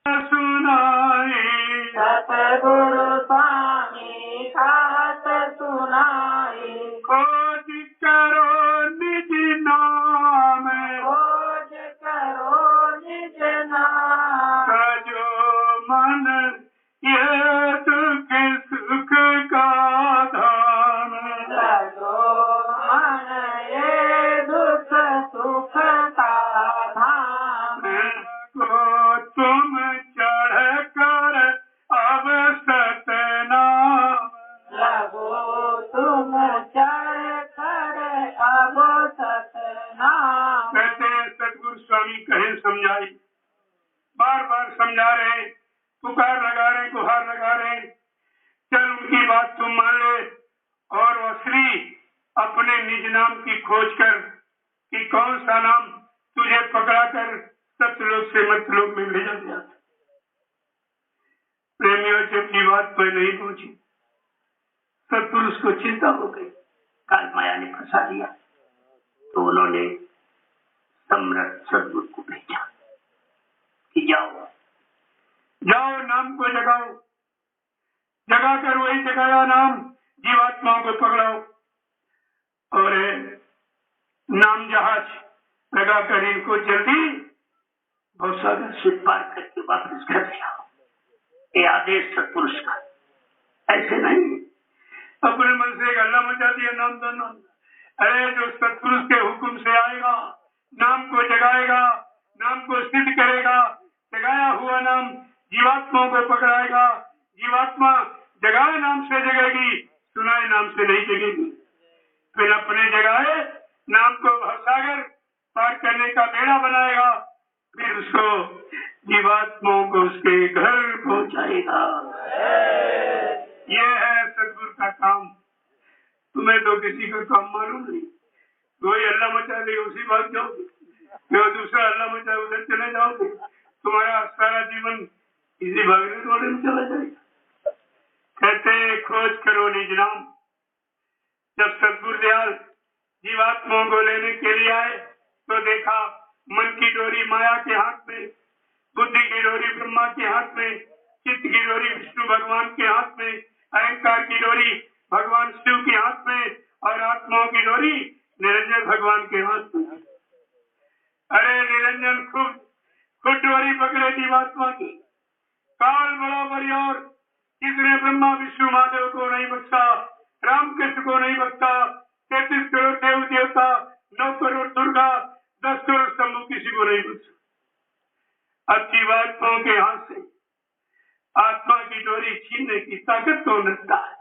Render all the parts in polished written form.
सुनाई सतगुरु स्वामी कहत सुनाई। खोज करो निज नाम खोज करो निज नाम। सजो मन ये दुख सुख का धाम सजो मन ये दुख सुख का धाम। को तुम चढ़ कर अब सतनाम लगो तुम चढ़ कर अब सतनाम। कहते हैं सतगुरु स्वामी कहे समझाई, बार बार समझा रहे, पुकार लगा रहे, गुहार लगा रहे, चल उनकी बात तुम मान ले और असली अपने निज नाम की खोज कर कि कौन सा नाम तुझे पकड़ा कर सतलोक से मतलोक में भेजा गया। प्रेमियों जब की बात कोई नहीं पहुंची, सतपुरुष को चिंता हो गई, काल माया ने फंसा दिया, तो उन्होंने सम्राट सतगुरु को भेजा कि जाओ जाओ नाम को जगाओ, जगा कर वही जगाया नाम जीवात्माओं को पकड़ाओ और नाम जहाज लगा कर इनको जल्दी भवसागर से पार करके वापस घर ले आओ। ये आदेश सतपुरुष का, ऐसे नहीं अपने मन से गल्ला मचा दिया नाम दाना। अरे जो सतपुरुष के हुक्म से आएगा, नाम को जगाएगा, नाम को सिद्ध करेगा, जगाया हुआ नाम जीवात्माओं को पकड़ाएगा, जीवात्मा जगाए नाम से जगेगी, सुनाए नाम से नहीं जगेगी। फिर अपने जगाए नाम को भवसागर पार करने का बेड़ा बनाएगा, फिर उसको जीवात्माओं को उसके घर पहुंचाएगा। ये है सतगुरु का काम। तुम्हें तो किसी का काम मालूम नहीं, कोई अल्लाह मचा दे उसी बात जाओगे, जो दूसरा अल्लाह मचा उधर चले जाओगे, तुम्हारा सारा जीवन इसी भागने दौड़े में चला जाएगा। कहते हैं खोज करो निज नाम। जब सतगुरु दयाल जीवात्माओं को लेने के लिए आए तो देखा मन की डोरी माया के हाथ में, बुद्धि की डोरी ब्रह्मा के हाथ में, चित्त की डोरी विष्णु भगवान के हाथ में, अहंकार की डोरी भगवान शिव के हाथ में और आत्माओं की डोरी निरंजन भगवान के हाथ में। अरे निरंजन खुद डोरी पकड़े जीवात्मा की, काल बराबर और किसने ब्रह्मा विष्णु महादेव को नहीं बख्शा, रामकृष्ण को नहीं बख्शा, 33 करोड़ देव देवता, 9 करोड़ दुर्गा, 10 करोड़ शंभु, किसी को नहीं बख्शा। अब जीवात्माओं के हाथ से आत्मा की डोरी छीनने की ताकत कौन रखता है?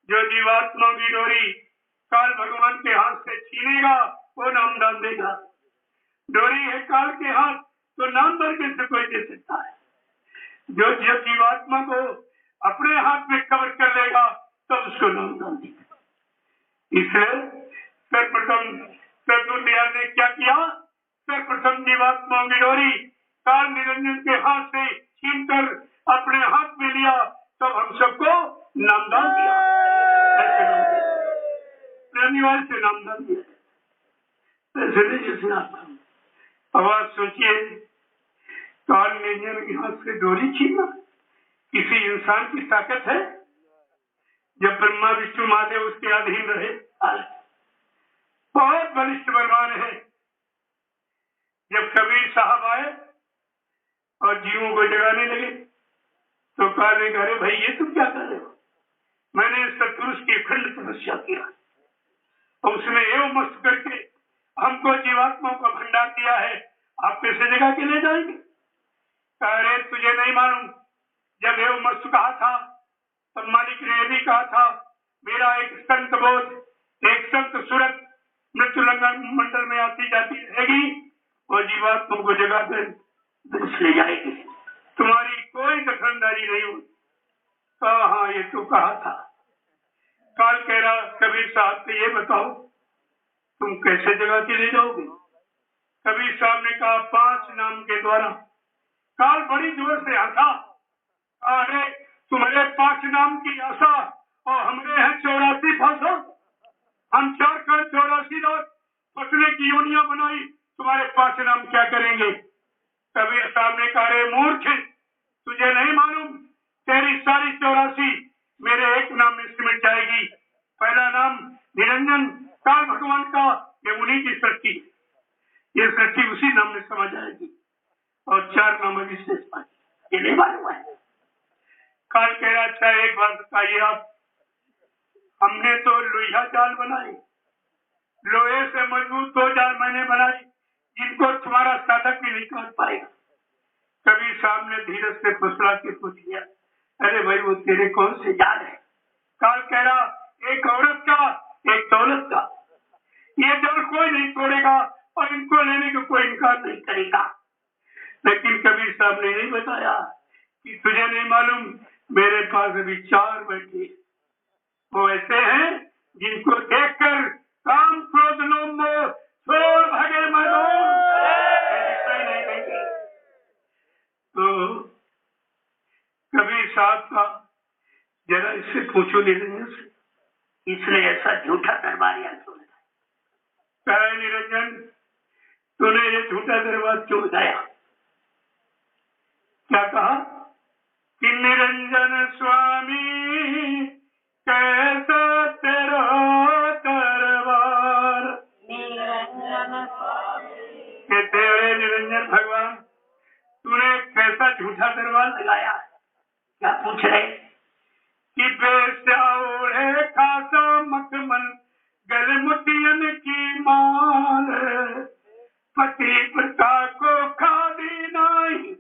जो जीवात्माओं की डोरी काल भगवान के हाथ से छीनेगा वो नाम दान देगा। डोरी है काल के हाथ, तो नाम दान कैसे कोई दे सकता है? जो जीवात्मा को अपने हाथ में कवर कर लेगा तब उसको नाम दान देगा। इसलिए सर्वप्रथम सतगुरु दयाल ने क्या किया? सर्वप्रथम जीवात्माओं की डोरी काल निरंजन के हाथ से छीनकर अपने हाथ में लिया, तब हम सबको नामदान दिया। प्रेमीवाल से नामदान दिया, ऐसे नहीं जैसे आपका। अब आप सोचिए, काल निरंजन के हाथ से डोरी छीनना किसी इंसान की ताकत है? जब ब्रह्मा विष्णु महादेव उसके अधीन रहे, बहुत बलिष्ठ बलवान है। जब कबीर साहब आए और जीवों को जगाने लगे तो कहने अरे भाई ये तुम क्या कर रहे हो? मैंने सतपुरुष की अखंड तपस्या किया, उसने एवं मस्त करके हमको जीवात्माओं का भंडार दिया है, आप कैसे जगा के ले जाएंगे? अरे तुझे नहीं मालूम, जब एवं मस्त कहा था तब मालिक ने भी कहा था मेरा एक संत बोध, एक संत सूरत मृत्यु मंडल में आती जाती रहेगी और जीवात्माओं को जगा कर ले जाएगी, तुम्हारी कोई दखलंदाजी नहीं हो। हाँ ये तो कहा था। काल कह रहा कबीर साहब से ये बताओ तुम कैसे जगा के ले जाओगे? कबीर साहब ने कहा 5 नाम के द्वारा। काल बड़ी जोर से हंसा, अरे तुम्हारे 5 नाम की आशा और हमरे हैं 84 भाषा, हम 4 कर 84 लाख फसले की योनियां बनाई, तुम्हारे 5 नाम क्या करेंगे? कबीर साहब ने कहा, रे मूर्ख, तुझे नहीं मालूम तेरी सारी 84 मेरे एक नाम में सिमट जाएगी। पहला नाम निरंजन, काल भगवान का, ये उन्हीं की सृष्टि, ये सृष्टि उसी नाम में समझ आएगी। और 4 नाम विशेष पाएगी, ये नहीं मालूम है। काल कह रहा, अच्छा एक बात बताइए आप, हमने तो लोहिया जाल बनाई, लोहे से मजबूत 2 जाल मैंने बनाई, जिनको तुम्हारा साधक भी नहीं काट पाएगा। कबीर साहब ने धीरज से फुसला के पूछ लिया, अरे भाई वो तेरे कौन से जाल है? काल कह रहा, एक औरत का, एक दौलत का, ये जाल कोई नहीं तोड़ेगा और इनको लेने को कोई इनकार नहीं करेगा। लेकिन कबीर साहब ने नहीं बताया कि तुझे नहीं मालूम मेरे पास अभी 4 बैठे, वो ऐसे हैं जिनको देखकर काम क्रोध लोभ मोह छोड़ भागे मरो। तो कबीर साहब का जरा इससे पूछो निरंजन से, इसने ऐसा झूठा दरबारिया क्यों लगाया? निरंजन, तूने ये झूठा दरबार क्यों लगाया? क्या कहा कि निरंजन स्वामी कैसा तेरा दरबार, निरंजन स्वामी, के तेरे निरंजन भगवान तूने कैसा झूठा दरबार लगाया? क्या पूछ रहे कि बेस्या ओढ़े खासा मखमल गल मुतियन की माल, पति प्रता को खादी नहीं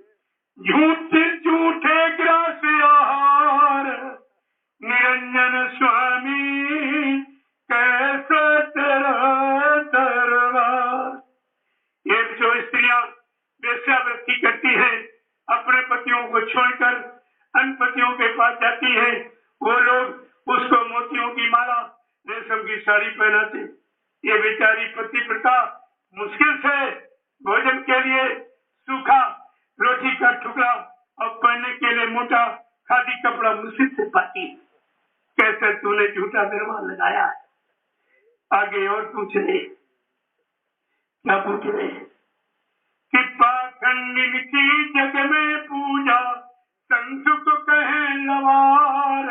झूठे झूठे ग्रास आहार, निरंजन स्वामी कैसा तेरा दरबार। ये जो स्त्रियां वेश्यावृत्ति करती है, अपने पतियों को छोड़कर अन्य पतियों के पास जाती है, वो लोग उसको मोतियों की माला, रेशम की साड़ी पहनाते। ये बेचारी पति प्रथा मुश्किल से भोजन के लिए सूखा रोटी का टुकड़ा और पहनने के लिए मोटा खादी कपड़ा मुश्किल से पाती। कैसे तूने झूठा दरबार लगाया? आगे और पूछ रहे, क्या पूछ रहे कि पाखंडिन की जग में पूजा संत को कहे लवार,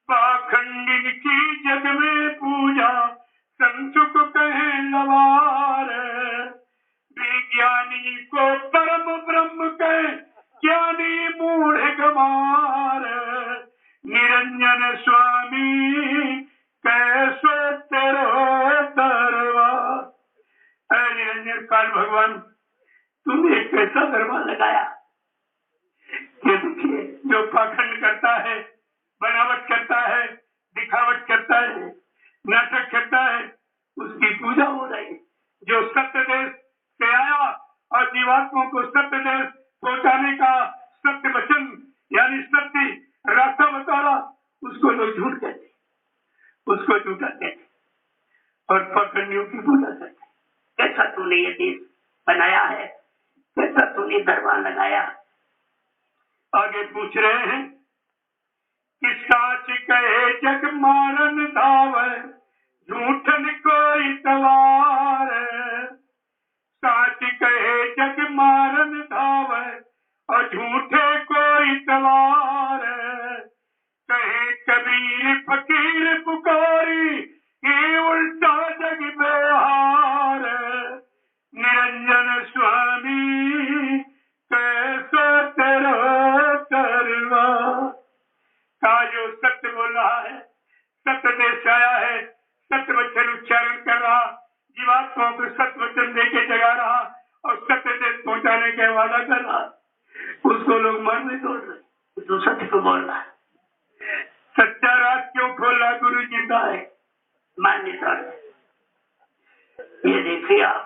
पाखंडिन की जग में पूजा संत को कहे लवार, विज्ञानी को परम ब्रह्म कहे ज्ञानी मूढ़ गवार, निरंजन स्वामी कैसे तेरा दरबार। निरंजन काल भगवान तुमने कैसा दरबार लगाया? ये देखिए, जो पाखंड करता है, बनावट करता है, दिखावट करता है, नाटक करता है, उसकी पूजा हो रही। जो सत्य देश से आया और जीवात्मा को सत्य देश पहुंचाने का सत्य वचन यानी सत्य रास्ता बता रहा, उसको लोग झूठ कहते, उसको झूठा कहते और पाखंडियों की पूजा करते। कैसा तूने ये देश बनाया है, कैसा तूने दरबार लगाया? आगे पूछ रहे हैं कि साच कहे जग मारन धावे झूठन कोई तवार, साच कहे जग मारन धावे और झूठे कोई तवार, कहे कबीर फकीर पुकारी ये उल्टा जग व्यवहार, निरंजन स्वामी कैसा तेरा दरबार। का जो सत्य बोल रहा है, सत्य देश से आया है, सत्य वचन उच्चारण कर रहा, जीवात्माओं को सत्य वचन देके जगा रहा और सत्य देश पहुंचाने का वादा कर रहा, उसको लोग मारने तोड़ रहे। तो सत्य को बोल रहा है, सच्चा राज क्यों खोल रहा? गुरु जिंदा है, मानने तोड़। ये देखिए आप,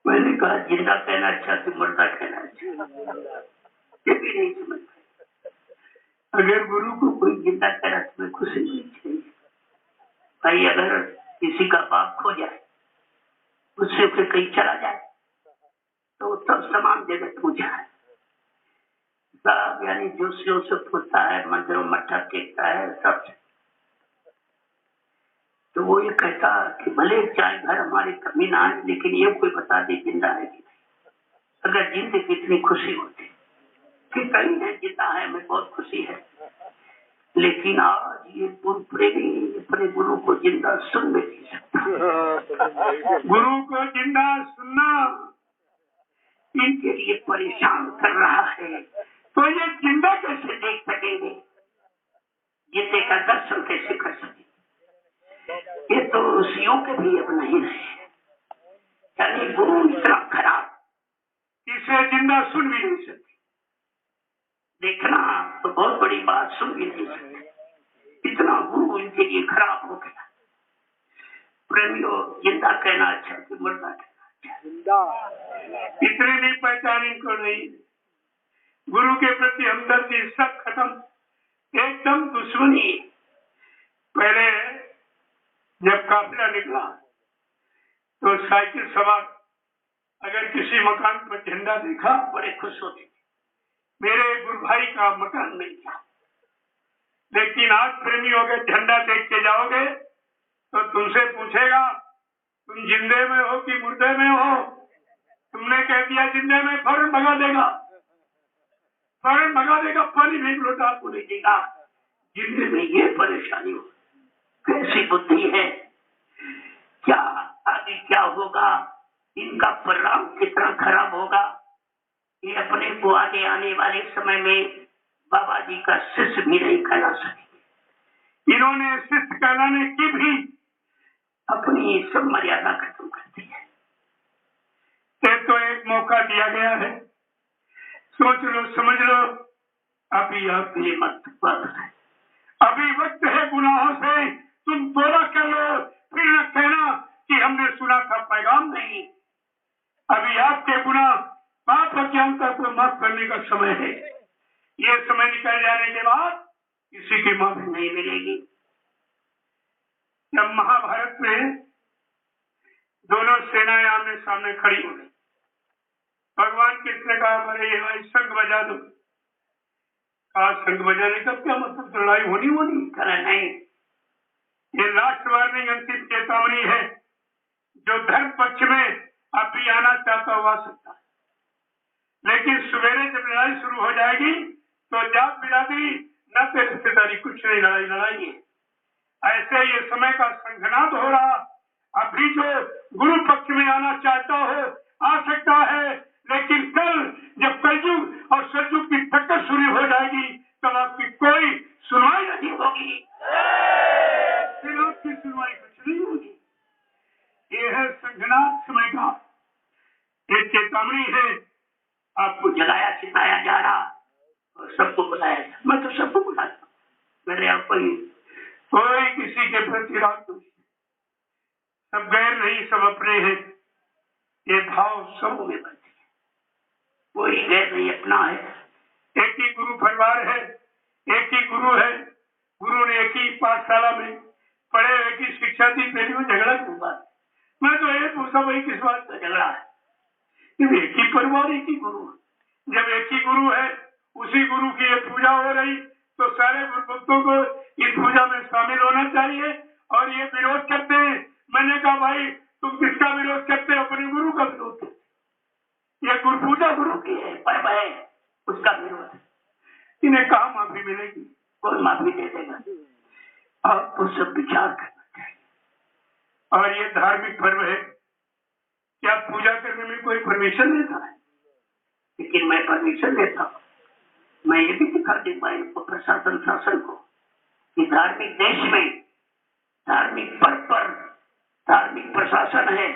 मैंने कहा जिंदा कहना अच्छा कि मुर्दा कहना अच्छा, ये भी नहीं समझ पाए। अगर गुरु को कोई जिंदा करा तुम्हें खुशी नहीं चाहिए भाई। अगर किसी का बाप खो जाए, उससे फिर कहीं चला जाए, तो तब समान जगत हो जाए। सब यानी जोशियों से पूछता है, मंदिरों मट्ठा टेकता है सब, तो वो ये कहता कि भले चाहे घर हमारी कमी ना आए, लेकिन ये कोई बता दे जिंदा है कि नहीं। अगर जिंदगी इतनी खुशी होती कि कहीं है जिंदा है, हमें बहुत खुशी है, लेकिन आज ये गुरु प्रेमी अपने गुरु को जिंदा सुन नहीं सकता। गुरु को जिंदा सुनना इनके लिए परेशान कर रहा है, तो ये जिंदा कैसे देख सकेंगे, जिंदे का दर्शन कैसे कर सकेंगे। ये तो ऋषियों के भी अब नहीं रहे, यानी गुरु इतना खराब, इसे जिंदा सुन भी नहीं सकते। देखना तो बहुत बड़ी बात, सुन भी नहीं सकते, इतना गुरु इनके लिए खराब हो गया। प्रेमियों, जिंदा कहना अच्छा कि मुर्दा कहना अच्छा, इतनी नहीं पहचान इनको नहीं। गुरु के प्रति हमदर्दी सब खत्म, एकदम दुश्मनी। पहले जब काफिला निकला तो साइकिल सवार अगर किसी मकान पर झंडा देखा बड़े खुश होते थे, मेरे गुरु भाई का मकान नहीं था। लेकिन आज प्रेमी हो गए, झंडा देख के जाओगे तो तुमसे पूछेगा तुम जिंदे में हो कि मुर्दे में हो। तुमने कह दिया जिंदे में, फौरन भगा देगा, फौरन भगा देगा, पानी भी एक लोटा आपको नहीं देगा। जिंदे में ये परेशानी हो, कैसी बुद्धि है, क्या आगे क्या होगा, इनका परिणाम कितना खराब होगा। ये अपने को आगे आने वाले समय में बाबा जी का शिष्य भी नहीं कहला सके। इन्होंने शिष्य कहलाने की भी अपनी सब मर्यादा खत्म कर दी है। तो एक मौका दिया गया है, सोच लो, समझ लो, अभी आपके लिए वक्त है, अभी वक्त है। गुनाहों से तुम तौबा कर लो, फिर न कहना कि हमने सुना था पैगाम नहीं। अभी आपके गुनाह पाप अज्ञानता को माफ करने का समय है। ये समय निकल जाने के बाद किसी की माफी नहीं मिलेगी। जब महाभारत में दोनों सेनाएं आमने सामने खड़ी हो गई, भगवान कृष्ण ने कहा अरे भाई संग बजा दो। कहा संग बजाने का क्या मतलब, लड़ाई होनी। कहा नहीं, ये लास्ट वार्निंग, अंतिम चेतावनी है। जो धर्म पक्ष में अब भी आना चाहता हुआ सकता है, लेकिन सवेरे जब लड़ाई शुरू हो जाएगी तो जात बिरादरी न तो रिश्तेदारी कुछ नहीं, लड़ाई है। ऐसे ये समय का संघनाद हो रहा। अभी जो गुरु पक्ष में आना चाहता हो आ सकता है, लेकिन कल जब कलयुग और सतयुग की टक्कर शुरू हो जाएगी तब आपकी कोई सुनवाई नहीं होगी, फिर आपकी सुनवाई कुछ नहीं होगी। ये है संघनाद समय का, एक चेतावनी है। आपको जलाया चिताया जा रहा और सबको बुलाया, मैं तो सबको बुलाता, मेरे यहाँ कोई किसी के प्रति राग नहीं, सब गैर नहीं, सब अपने हैं। ये भाव सबों में बनती है, कोई गैर नहीं, अपना है। एक ही गुरु परिवार है, एक ही गुरु है। गुरु ने एक ही पाठशाला में पढ़े, एक ही शिक्षा दी, मेरी में झगड़ा क्यों बात। मैं तो ये पूछा भाई किस बात का झगड़ा है, एक ही परिवार, एक ही गुरु। जब एक ही गुरु है, उसी गुरु की ये पूजा हो रही, तो सारे गुरु भक्तों को इस पूजा में शामिल होना चाहिए। और ये विरोध करते हैं। मैंने कहा भाई तुम किसका विरोध करते हो, अपने गुरु का विरोध करते। ये गुरु पूजा गुरु की है, पर उसका विरोध है। इन्हें कहा माफी मिलेगी, कौन माफी दे देगा। आपको सब विचार करना चाहिए। और ये धार्मिक पर्व है, क्या पूजा करने में कोई परमिशन लेता है? लेकिन मैं परमिशन लेता हूँ। मैं ये भी दिखा दूंगा इनको, प्रशासन शासन को, कि धार्मिक देश में धार्मिक पर्व पर धार्मिक प्रशासन है,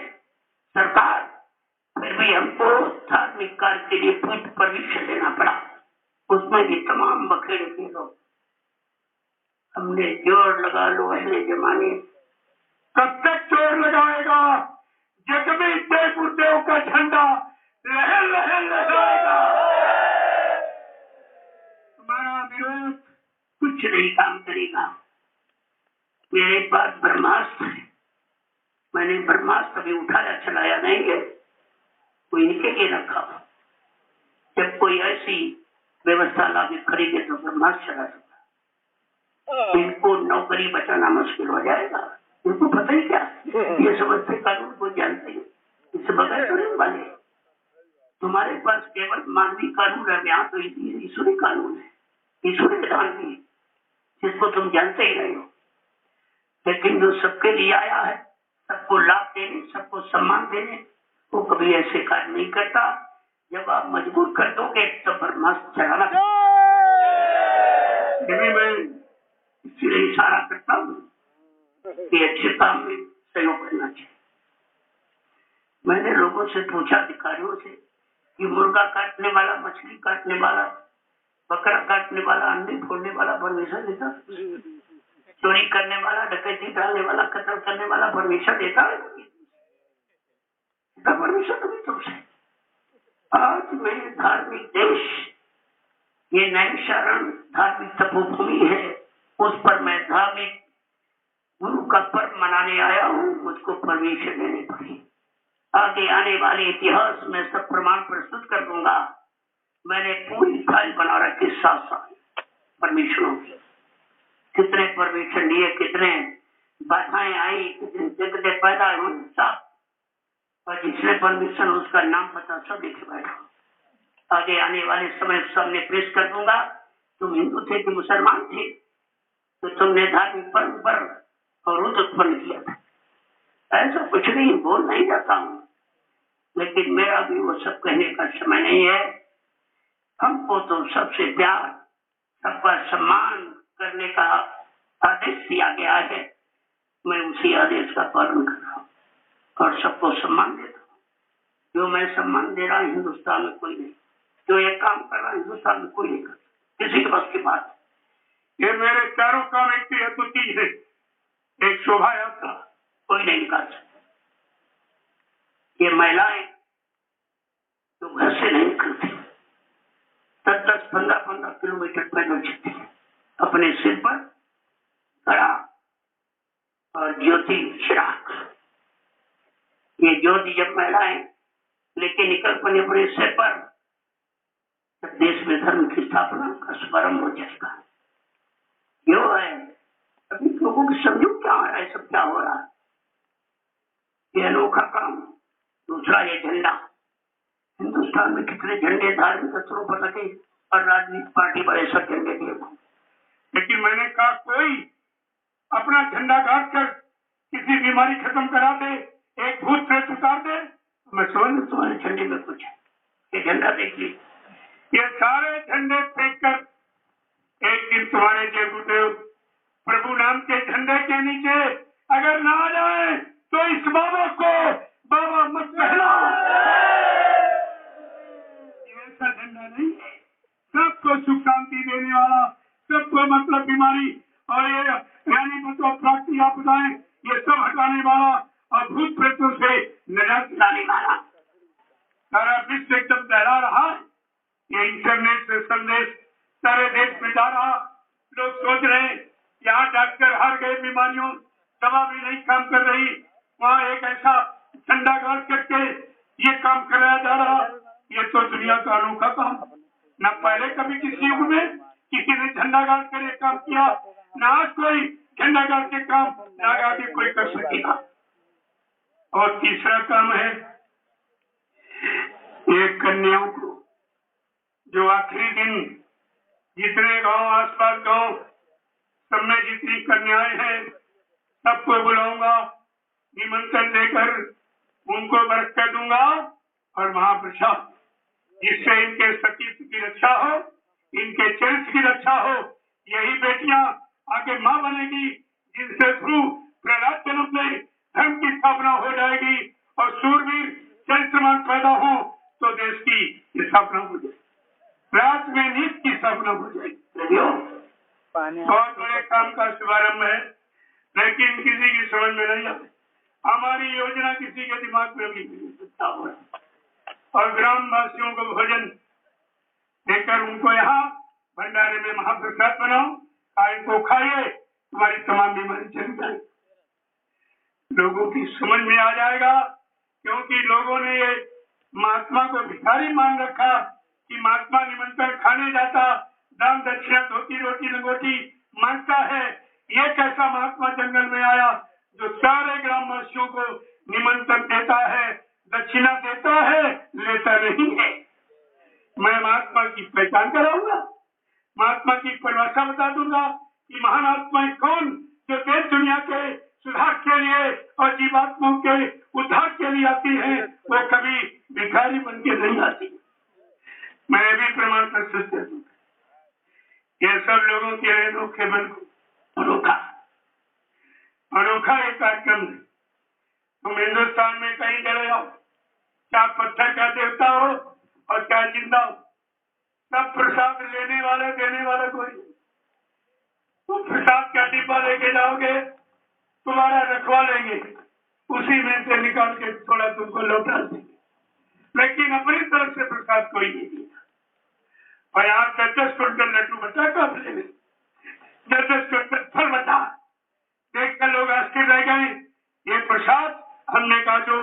सरकार, फिर भी हमको धार्मिक कार्य के लिए परमिशन लेना पड़ा। उसमें भी तमाम बखेड़े के लोग, हमने जोर लगा लो अगले जमाने। कब तक जोर लगाएगा? जग में देव गुरुदेव का झंडा लहर लहर लहराएगा। तुम्हारा विरोध कुछ नहीं काम करेगा। मेरे पास ब्रह्मास्त्र है, मैंने ब्रह्मास्त्र भी उठाया चलाया नहीं है, कोई इनके लिए रखा। जब कोई ऐसी व्यवस्था लागू करेंगे तो ब्रह्मास्त्र चला सकता। इनको नौकरी बचाना मुश्किल हो जाएगा। इनको पता ही क्या, ये समझते कानून को जानते हैं, इससे बगैर तो नहीं वाले। तुम्हारे पास केवल मानवीय कानून है, यहाँ तो ईश्वरी कानून है, ईश्वरी विधान भी है, जिसको तुम जानते ही नहीं हो। लेकिन जो सबके लिए आया है, सबको लाभ देने, सबको सम्मान देने, वो कभी ऐसे कार्य नहीं करता। जब आप मजबूर कर दोगे तो ब्रह्मास्त्र चलाना। मैं इसलिए इशारा करता हूँ कि अच्छे काम में सहयोग करना चाहिए। मैंने लोगों से पूछा, अधिकारियों से, कि मुर्गा काटने वाला, मछली काटने वाला, बकरा काटने वाला, अंडे फोड़ने वाला परमिशन देता? चोरी करने वाला, डकैती डालने वाला, कत्ल करने वाला परमिशन देता है? परमिशन कभी तुमसे? आज मेरे धार्मिक देश, ये नैमिषारण्य धार्मिक तपोभूमि है, उस पर मैं धार्मिक गुरु का पर्व मनाने आया हूँ, मुझको परमिशन लेनी पड़ी। आगे आने वाले इतिहास में सब प्रमाण प्रस्तुत कर दूंगा। मैंने पूरी फाइल बना रखी 7 साल परमिशनों की, कितने परमिशन लिए, कितने बाधाएं आई, कितनी दिक्कतें पैदा हुई, सब। और जिसने परमिशन उसका नाम पता सब लिखे बैठा। आगे आने वाले समय सामने पेश कर दूंगा। तुम हिंदू थे कि मुसलमान थे, तो तुमने धार्मिक पर्व पर अवरोध उत्पन्न किया था। ऐसा कुछ नहीं, बोल नहीं जाता हूँ, लेकिन मेरा भी वो सब कहने का समय नहीं है। हमको तो सबसे प्यार, सबका सम्मान करने का आदेश दिया गया है। मैं उसी आदेश का पालन कर रहा हूँ और सबको सम्मान देता हूँ। जो मैं सम्मान दे रहा हूँ हिंदुस्तान में कोई नहीं, जो ये काम कर रहा है हिंदुस्तान में कोई नहीं करता, किसी के बस की बात। ये मेरे चारों काम एक ही अद्वितीय है, एक शोभा यात्रा कोई नहीं निकाल सकता। ये महिलाएं तो घर से नहीं निकलती, 10-10, 15-15 किलोमीटर पैदल चलती है, अपने सिर पर घड़ा और ज्योति चिराग। ये ज्योति जब महिलाएं लेके निकल पड़े अपने सिर पर, तब देश में धर्म की स्थापना का शुभारंभ हो जाएगा। क्यों है? अभी लोगों की समझो क्या हो रहा है, सब क्या हो रहा है। ये अनोखा काम। दूसरा, ये झंडा, हिंदुस्तान में कितने झंडे धार्मिक स्थलों पर लगे और राजनीतिक पार्टी बड़े सब झंडे दिए, लेकिन मैंने कहा कोई अपना झंडा गाड़ कर किसी बीमारी खत्म करा दे, एक भूत प्रेत उतार दे, मैं समझ तुम्हारे झंडे में कुछ है। ये झंडा देखिए, ये सारे झंडे फेंक कर एक दिन तुम्हारे जय गुरुदेव प्रभु नाम के झंडे के नीचे अगर ना आ जाए तो इस बाबा को बाबा मत कहना। ऐसा झंडा नहीं है, सबको सुख शांति देने वाला, सबको मतलब बीमारी और ये यानी मतलब प्राप्ति आपदाएं ये सब हटाने वाला और भूत प्रेतों से निजात दिलाने वाला। सारा विश्व एकदम दहला रहा। ये इंटरनेट से संदेश सारे देश में जा रहा। लोग सोच रहे हैं यहाँ डॉक्टर हार गए बीमारियों, दवा भी नहीं काम कर रही, वहाँ एक ऐसा झंडा गाड़ करके ये काम कराया जा रहा। ये तो दुनिया का अनोखा काम, न पहले कभी किसी युग में किसी ने झंडा गाड़ कर ये काम किया, न आज कोई झंडा गाड़ के काम न आगे कोई कर सकेगा। और तीसरा काम है ये कन्याओं को, जो आखिरी दिन जितने गांव आसपास गांव सब में जितनी कन्याएं हैं सबको बुलाऊंगा, निमंत्रण देकर उनको बरकत दूंगा और महाप्रसाद, जिससे इनके सतीत्व की रक्षा हो, इनके चरित्र की रक्षा हो। यही बेटियां आगे मां बनेगी, जिनसे थ्रू प्रहलाद जन्म ले धर्म की स्थापना हो जाएगी और सूरवीर चरित्रवान पैदा हो तो देश की स्थापना हो जाएगी, राज में नीति की स्थापना हो जाएगी। बहुत बड़े काम का शुभारंभ है, लेकिन किसी की समझ में नहीं आती। हमारी योजना किसी के दिमाग में भी नहीं सकता हो। और ग्राम वासियों को भोजन देकर उनको यहाँ भंडारे में महाप्रसाद बनाओ, इनको खाइए, तुम्हारी तमाम बीमारी चली जाए। लोगों की समझ में आ जाएगा, क्योंकि लोगों ने ये महात्मा को भिखारी मान रखा कि महात्मा निमंत्रण खाने जाता, दान दक्षिणा धोती रोटी लंगोटी मांगता है। ये कैसा महात्मा जंगल में आया जो सारे ग्रामवासियों को निमंत्रण देता है, दक्षिणा देता है, लेता नहीं है। मैं महात्मा की पहचान कराऊंगा, महात्मा की परिभाषा बता दूंगा कि महान आत्माएं कौन, जो देश दुनिया के सुधार के लिए और जीवात्माओं के उद्धार के लिए आती हैं, वो कभी भिखारी बन के नहीं आती। मैं भी प्रमाण प्रस्तुत कर दूंगा। ये सब लोगों के लिए अनोखे बन अनोखा अनोखा एक कार्यक्रम है। तुम हिंदुस्तान में कहीं चले जाओ, क्या पत्थर का देवता हो और क्या जिंदा हो, सब प्रसाद लेने वाले देने वाला कोई। तुम प्रसाद का डिब्बा लेके जाओगे, तुम्हारा रखवा लेंगे, उसी में से निकाल के थोड़ा तुमको लौटा देंगे, लेकिन अपनी तरफ से प्रसाद कोई नहीं दिया। और यहाँ 10 क्विंटल लड्डू बचा काफले में, 10 क्विंटल फल बचा। देख कर लोग आश्चर्य रह गए, ये प्रसाद। हमने कहा जो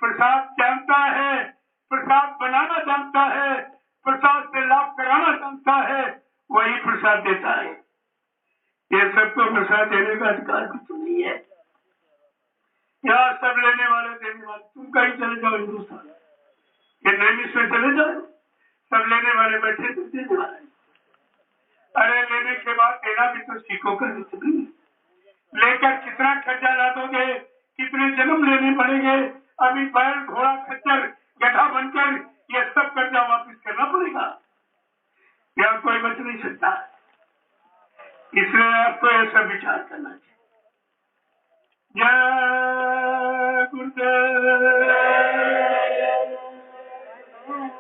प्रसाद जानता है, प्रसाद बनाना जानता है, प्रसाद से लाभ कराना जानता है, वही प्रसाद देता है। ये सबको प्रसाद देने का अधिकार भी तो नहीं है। यहाँ सब लेने वाले देने वाले, तुम कहीं चले जाओ हिंदुस्तान, ये नैमिष में चले जाओ, सब लेने वाले बैठे तो देने वाले। अरे लेने के बाद देना भी तो सीखो कर, लेकर कितना खर्चा ला दोगे, कितने जन्म लेने पड़ेंगे। अभी बैल घोड़ा खच्चर गधा बनकर ये सब कर्जा वापिस करना पड़ेगा, या कोई बच नहीं सकता। इसलिए आपको ऐसा विचार करना चाहिए। जय गुरुदेव,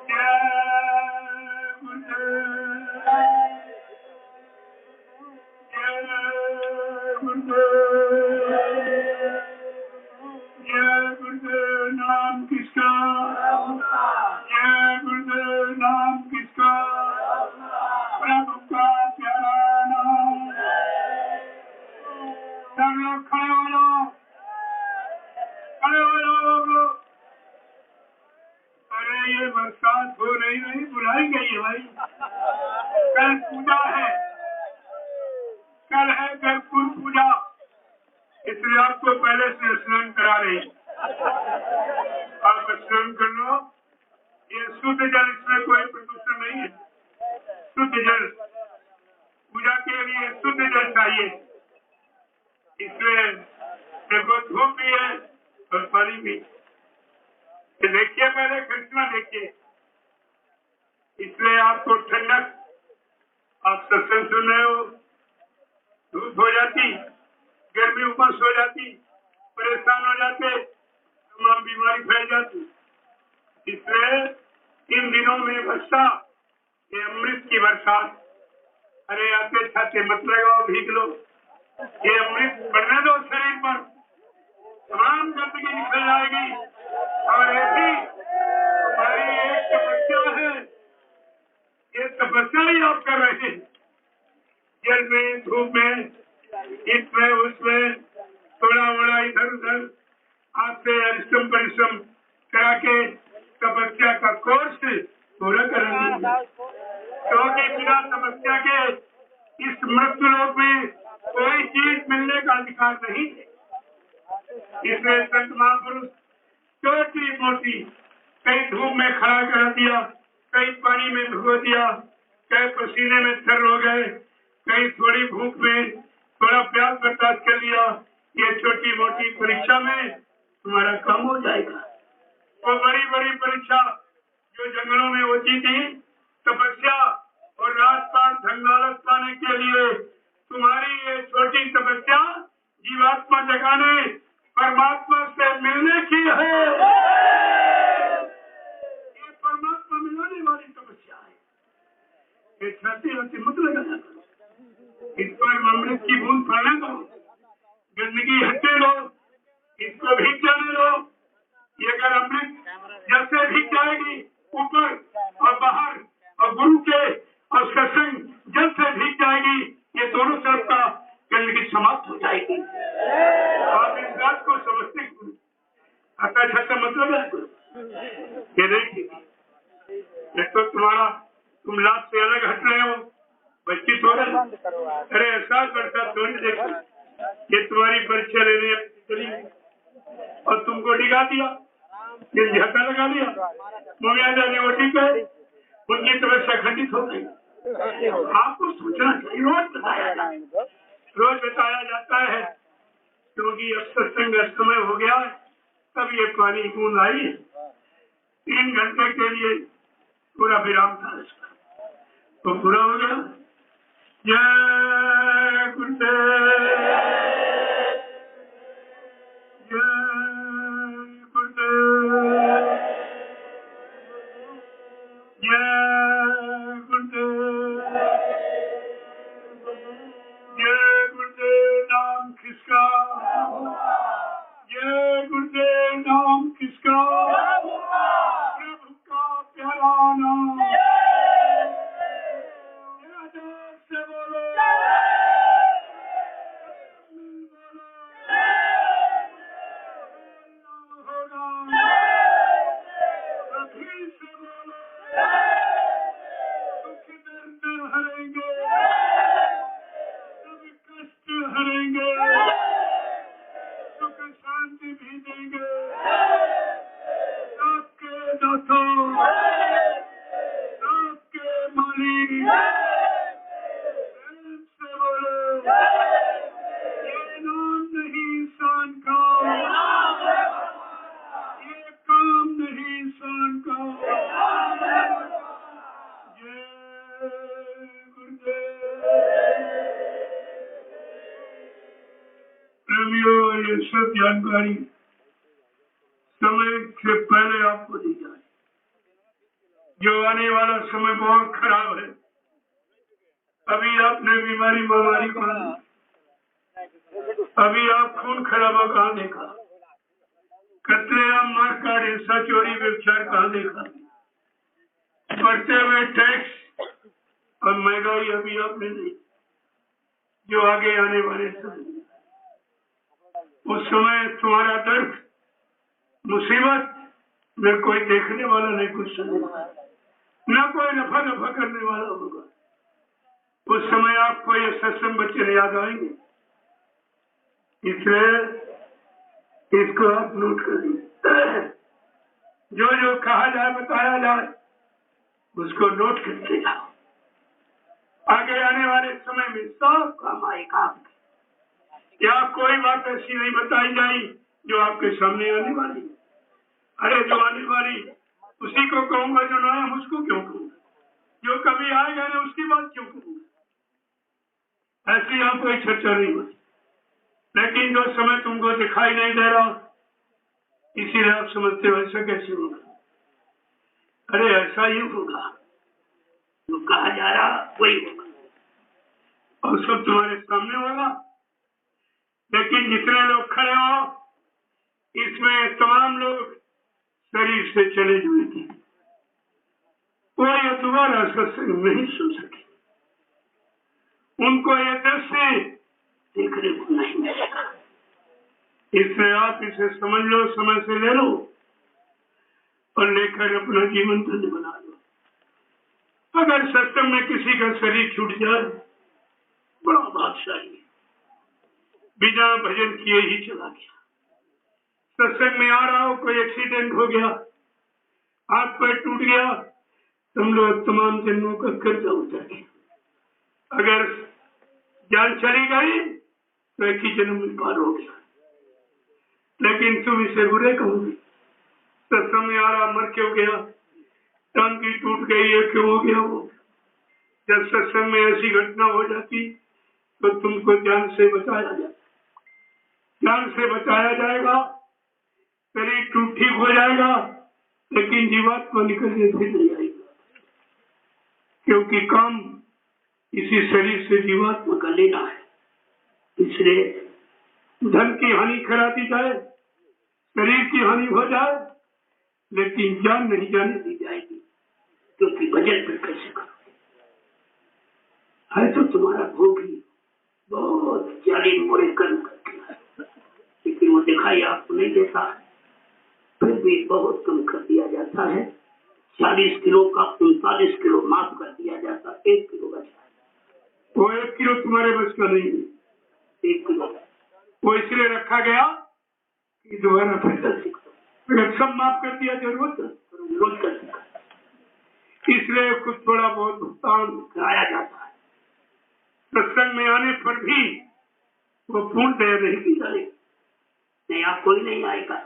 जय गुरुदेव, जय गुरुदेव, जय गुरुदेव। नाम किसका, जय गुरुदेव। नाम किसका, प्रभु का प्यारा नाम। सब लोग खड़े हो जाओ, खड़े हो जाओ। अरे ये बरसात हो नहीं बुलाई गई है भाई। कल पूजा है, कल है गर्भपुर पूजा, इसलिए आपको पहले से स्नान करा रही। आप स्नान कर लो, ये शुद्ध जल, इसमें कोई प्रदूषण नहीं है। शुद्ध जल, पूजा के लिए शुद्ध जल चाहिए, इसलिए देखो धूप भी है और पानी भी। देखिए पहले कृष्णा देखिए, इसलिए आपको ठंडक, आप सत्संग सुन रहे हो, धूप हो जाती, गर्मी उमस हो जाती, परेशान हो जाते, तमाम बीमारी फैल जाती। इसलिए इन दिनों में वर्षा, ये अमृत की बरसात। अरे आते छाते मत लगाओ, भीग लो, ये अमृत बढ़ने दो शरीर पर, तमाम गंदगी निकल जाएगी। और ऐसी तुम्हारी एक तपस्या है, ये तपस्या ही आप कर रहे हैं। जल में, धूप में, इसमें उसमें, थोड़ा मोड़ा इधर उधर, आपसे परिश्रम परिश्रम करा के तपस्या का कोर्स पूरा करेंगे, क्योंकि बिना तपस्या के इस मृत्यु लोक में कोई चीज मिलने का अधिकार नहीं है। इसलिए संत महापुरुष छोटी मोटी, कहीं धूप में खड़ा करा दिया, कहीं पानी में भिगो दिया, कहीं पसीने में थर हो गए, कहीं थोड़ी भूख में थोड़ा प्यास बर्दाश्त कर लिया। ये छोटी मोटी परीक्षा में तुम्हारा काम हो जाएगा। वो बड़ी बड़ी परीक्षा जो जंगलों में होती थी, तपस्या और राजपाट धनदौलत पाने के लिए, तुम्हारी ये छोटी तपस्या जीवात्मा जगाने, परमात्मा से मिलने की है। ये परमात्मा मिलाने वाली तपस्या है। ये छाती होती मत लगाना करो, इस पर अमृत की बूंद पड़ने दो, गंदगी हटे लो, इसको भीग जाने दो। ये अगर अमृत जैसे भीग जाएगी ऊपर और बाहर, और गुरु के और सत्संग जल से भीग जाएगी, ये दोनों तरफ का गंदगी समाप्त हो जाएगी। आप इस बात को समझते गुरु, आता छत्ता मतलब है गुरु। ये देखिए, तो तुम्हारा, तुम लाभ से अलग हट रहे हो, बच्ची थोड़ा, अरे ऐसा करता थोड़ी देखो, ये तुम्हारी परीक्षा लेने चली और तुमको डिगा दिया, ये झटका लगा लिया। मुखिया जी वो ठीक है, उनकी तबीयत खंडित हो गई। आपको सोचना चाहिए, रोज बताया जाता है, क्योंकि अब सत्संग का समय हो गया है। तब ये पानी बूंद आई, 3 घंटे के लिए पूरा विराम था इसका, तो पूरा हो गया। जय गुरुदेव, जय गुरुदेव, जय गुरुदेव, जय गुरुदेव नाम किसका, जय गुरुदेव नाम किसका, प्रभु का प्यारा नाम, जोर से बोलो, हरेंगे, सभी कष्ट हरेंगे, सुख शांति भी देंगे। आपके दासों, आपके मालिक, प्रेम से बोलो, ये नाम नहीं शान का, ये काम नहीं शान का। प्रेमियों, ये सब जानकारी समय से पहले आपको दी जाए। जो आने वाला समय बहुत खराब है। अभी आपने बीमारी महामारी कहाँ देखा? अभी आप खून खराबा कहाँ देखा? कत्लेआम, मारकाट, हिंसा, चोरी, व्यभिचार कहाँ देखा? बढ़ते हुए टैक्स और महंगाई अभी आपने नहीं। जो आगे आने वाले समय, उस समय तुम्हारा दर्द, मुसीबत न कोई देखने वाला, नहीं कुछ सुनने वाला, न कोई नफा नफा करने वाला होगा। उस समय आपको ये सत्संग बच्चे याद आएंगे। इसलिए इसको आप नोट कर लीजिए। जो जो कहा जाए, बताया जाए, उसको नोट करते जाओ। आगे आने वाले समय में सब काम आएगा आपके। या कोई बात ऐसी नहीं बताई जाए जो आपके सामने आने वाली। अरे जो आने वाली उसी को कहूंगा, जो ना है उसको क्यों कहूंगा? जो कभी आएगा ना उसकी बात क्यों कहूंगा? ऐसी यहाँ कोई चर्चा नहीं होती। लेकिन जो समय तुमको दिखाई नहीं दे रहा, इसीलिए आप समझते हो ऐसा कैसे होगा। अरे ऐसा ही होगा, जो कहा जा रहा वही होगा, और सब तुम्हारे सामने होगा। लेकिन जितने लोग खड़े हो, इसमें तमाम लोग शरीर से चले जुए थे। वो ये दोबारा सत्संग नहीं सुन सके, उनको ये दृश्य देखने को नहीं मिलेगा। इसलिए आप इसे समझ लो, समय से ले लो और लेकर अपना जीवन धन्य बना लो। अगर सत्संग में किसी का शरीर छूट जाए, बड़ा भाग्यशाली, बिना भजन किए ही चला गया। सत्संग में आ रहा हो, कोई एक्सीडेंट हो गया, हाथ पैर टूट गया, तुम लोग तमाम जन्मों का कर्जा उतर गया। अगर जान चली गई तो एक ही जन्म में पार हो गया। लेकिन तुम इसे बुरे कहोगे, सत्संग में आ रहा मर क्यों गया, टांगी टूट गई है, क्यों हो गया वो? जब सत्संग में ऐसी घटना हो जाती तो तुमको जान से बचाया जाए, जान से बचाया जाएगा, शरीर टूट ठीक हो जाएगा, लेकिन जीवात्मा निकलने से नहीं आएगा। क्योंकि काम इसी शरीर से जीवात्मा का लेना है। इसलिए धन की हानि करा दी जाए, शरीर की हानि हो जाए, लेकिन जान नहीं जाने दी जाएगी। क्योंकि भजन पर कैसे करोगे? है तो तुम्हारा भोगी बहुत जालिम बुरे कर्म करके है, लेकिन वो दिखाई आपको नहीं देता, फिर भी बहुत कम कर दिया जाता है। 40 किलो का 39 किलो माफ कर दिया जाता, 1 किलो बचा। वो 1 किलो तुम्हारे बच का नहीं है, 1 किलो वो इसलिए रखा गया कि दोबारा फिर सीखो। अगर सब माफ कर दिया जरूरत रोज कर दिया, इसलिए कुछ थोड़ा बहुत भुगतान कराया जाता है। सत्संग में आने पर भी वो पूर्ण दया नहीं की जाएगी, नहीं आप कोई नहीं आएगा।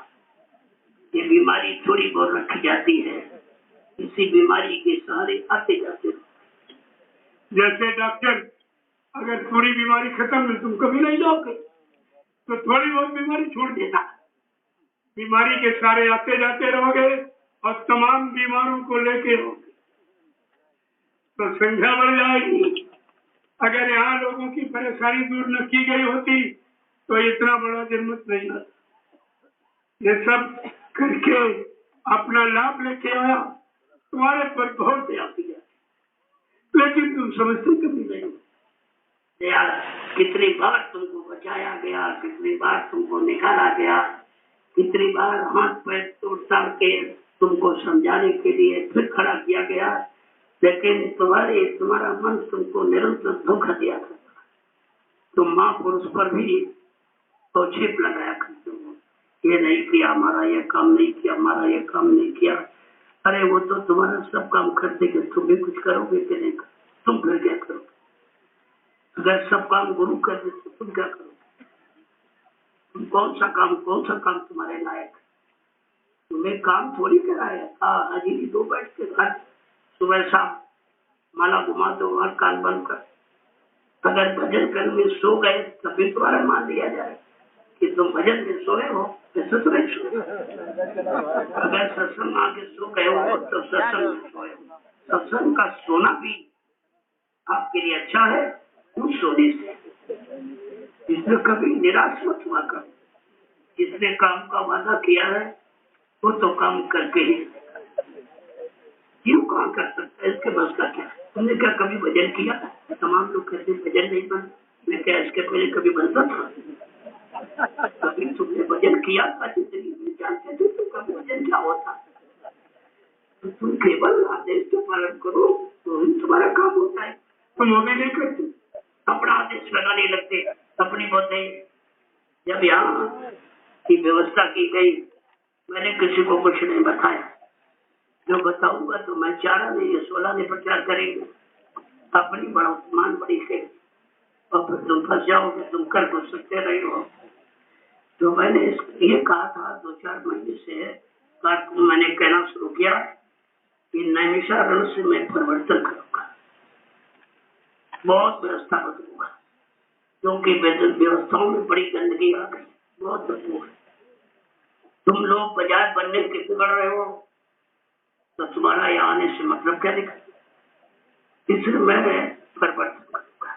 ये बीमारी थोड़ी बहुत रखी जाती है, इसी बीमारी के सहारे आते जाते। जैसे डॉक्टर अगर पूरी बीमारी खत्म है तुम कभी नहीं जाओगे, तो थोड़ी बहुत बीमारी छोड़ देता, बीमारी के सारे आते जाते रहोगे और तमाम बीमारों को लेके रहोगे तो संख्या बढ़ जाएगी। अगर यहाँ लोगों की परेशानी दूर न की गई होती तो इतना बड़ा जनमत नहीं आता। ये सब करके अपना लाभ लेके आया, तुम्हारे पर बहुत दया की जाती, लेकिन तुम समझते कभी नहीं। दया कितनी बार तुमको बचाया गया, कितनी बार तुमको निकाला गया, कितनी बार हाथ पैर तोड़ के तुमको समझाने के लिए फिर खड़ा किया गया, लेकिन तुम्हारा मन तुमको निरंतर धोखा दिया करता। तुम महापुरुष पर भी छिप लगाया करते हो, ये नहीं किया हमारा, ये काम नहीं किया हमारा, ये काम नहीं किया। अरे वो तो तुम्हारा सब काम कर देंगे, तुम भी कुछ करोगे कि नहीं? तुम फिर क्या करोगे? अगर सब काम गुरु कर दे तो तुम क्या करोगे? तुम कौन सा काम तुम्हारे लायक? तुम्हें काम थोड़ी कराया था, हाजिरी दो बैठ के घर सुबह शाम माला घुमा दो और कान बंद कर। अगर भजन करने में सो गए तभी तुम्हारा मान लिया जाए कि तुम भजन में सोए हो, सत्संग सोए। अगर सत्संग आगे सो गए हो तो सत्संग में सोए हो। सत्संग का सोना भी आपके लिए अच्छा है उस सोने से। इसमें कभी निराश मत हुआ कर। जिसने काम का वादा किया है वो तो काम करके ही क्यों काम कर सकता है, इसके बस का क्या? तुमने क्या कभी भजन किया? तमाम लोग कहते भजन नहीं बन, मैं क्या इसके पहले कभी बनता था? कभी तुमने भजन किया था? जिंदगी जानते थे तुम कभी भजन क्या होता? तो तुम केवल आदेश के पालन करो तो ही तुम्हारा काम होता है। तुम वो भी नहीं करते, अपना आदेश लगाने लगते अपनी बातें। जब यहाँ की व्यवस्था की गई मैंने किसी को कुछ नहीं बताया, जो बताऊंगा तो मैं 4 नहीं 16 ने प्रचार करेंगे, अपनी बड़ा मान बड़ी से, और फिर तुम फंस जाओगे, तुम कर कुछ सकते रहे हो। तो मैंने ये कहा था 2-4 महीने से मैंने कहना शुरू किया कि नैमिषारण्य से मैं परिवर्तन करूंगा, बहुत व्यवस्था बदलूंगा, क्योंकि व्यवस्थाओं में बड़ी गंदगी आ गई, बहुत बदबू है। तुम लोग बजाय बनने के बिगड़ रहे हो तो तुम्हारा यहाँ आने से मतलब क्या दिखा? इसलिए मैं परिवर्तन करूंगा,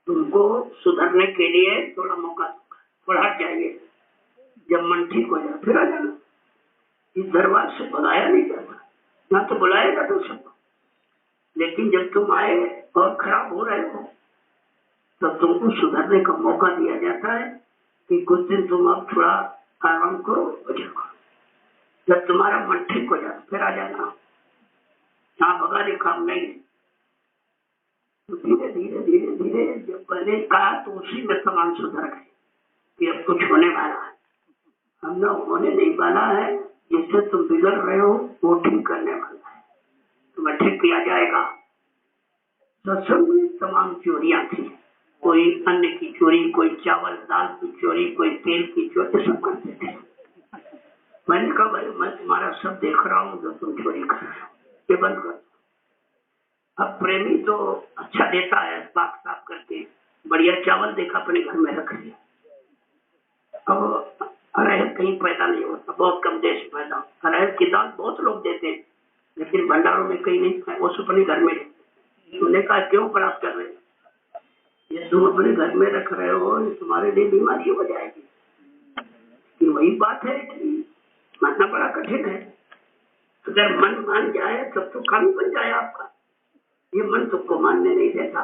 तुमको सुधरने के लिए थोड़ा मौका दूंगा, थोड़ा हट जाइए, जब मन ठीक हो जाए फिर आ जाना। इस दरबार से बुलाया नहीं जाता, ना तो बुलाएगा तो सबको, लेकिन जब तुम आए और खराब हो रहे हो तो तुमको सुधरने का मौका दिया जाता है कि कुछ दिन तुम अब थोड़ा आराम करो, भजन करो, जब तुम्हारा मन ठीक हो जाए फिर आ जाना। यहाँ भगाने काम नहीं। तो धीरे धीरे धीरे धीरे जब पहले कहा तो उसी में तमाम सुधर गए कि अब कुछ होने वाला है। हम लोग होने नहीं वाला है, जिससे तुम बिगड़ रहे हो वो ठीक करने वाला है, तुम्हें ठीक किया जाएगा। सत्संग में तमाम चोरियां थी, कोई अन्न की चोरी, कोई चावल दाल की चोरी, कोई तेल की चोरी, सब करते थे। मैंने कहा भाई मैं तुम्हारा सब देख रहा हूँ जो तुम चोरी कर रहे हो, ये बंद कर। अब प्रेमी तो अच्छा देता है, पाक साफ करके बढ़िया चावल देखा अपने घर में रख लिया। अब अरहर कहीं पैदा नहीं होता, बहुत कम देश पैदा होता। अरहर की दाल बहुत लोग देते हैं लेकिन भंडारों में कहीं नहीं, वो अपने घर में। तुमने कहा क्यों प्राप्त कर रहे हो? ये तुम अपने घर में रख रहे हो, तुम्हारे लिए बीमारी हो जाएगी। कि वही बात है कि मानना बड़ा कठिन है। अगर मन मान जाए तब तो काम बन जाए आपका, ये मन तुमको मानने नहीं देता।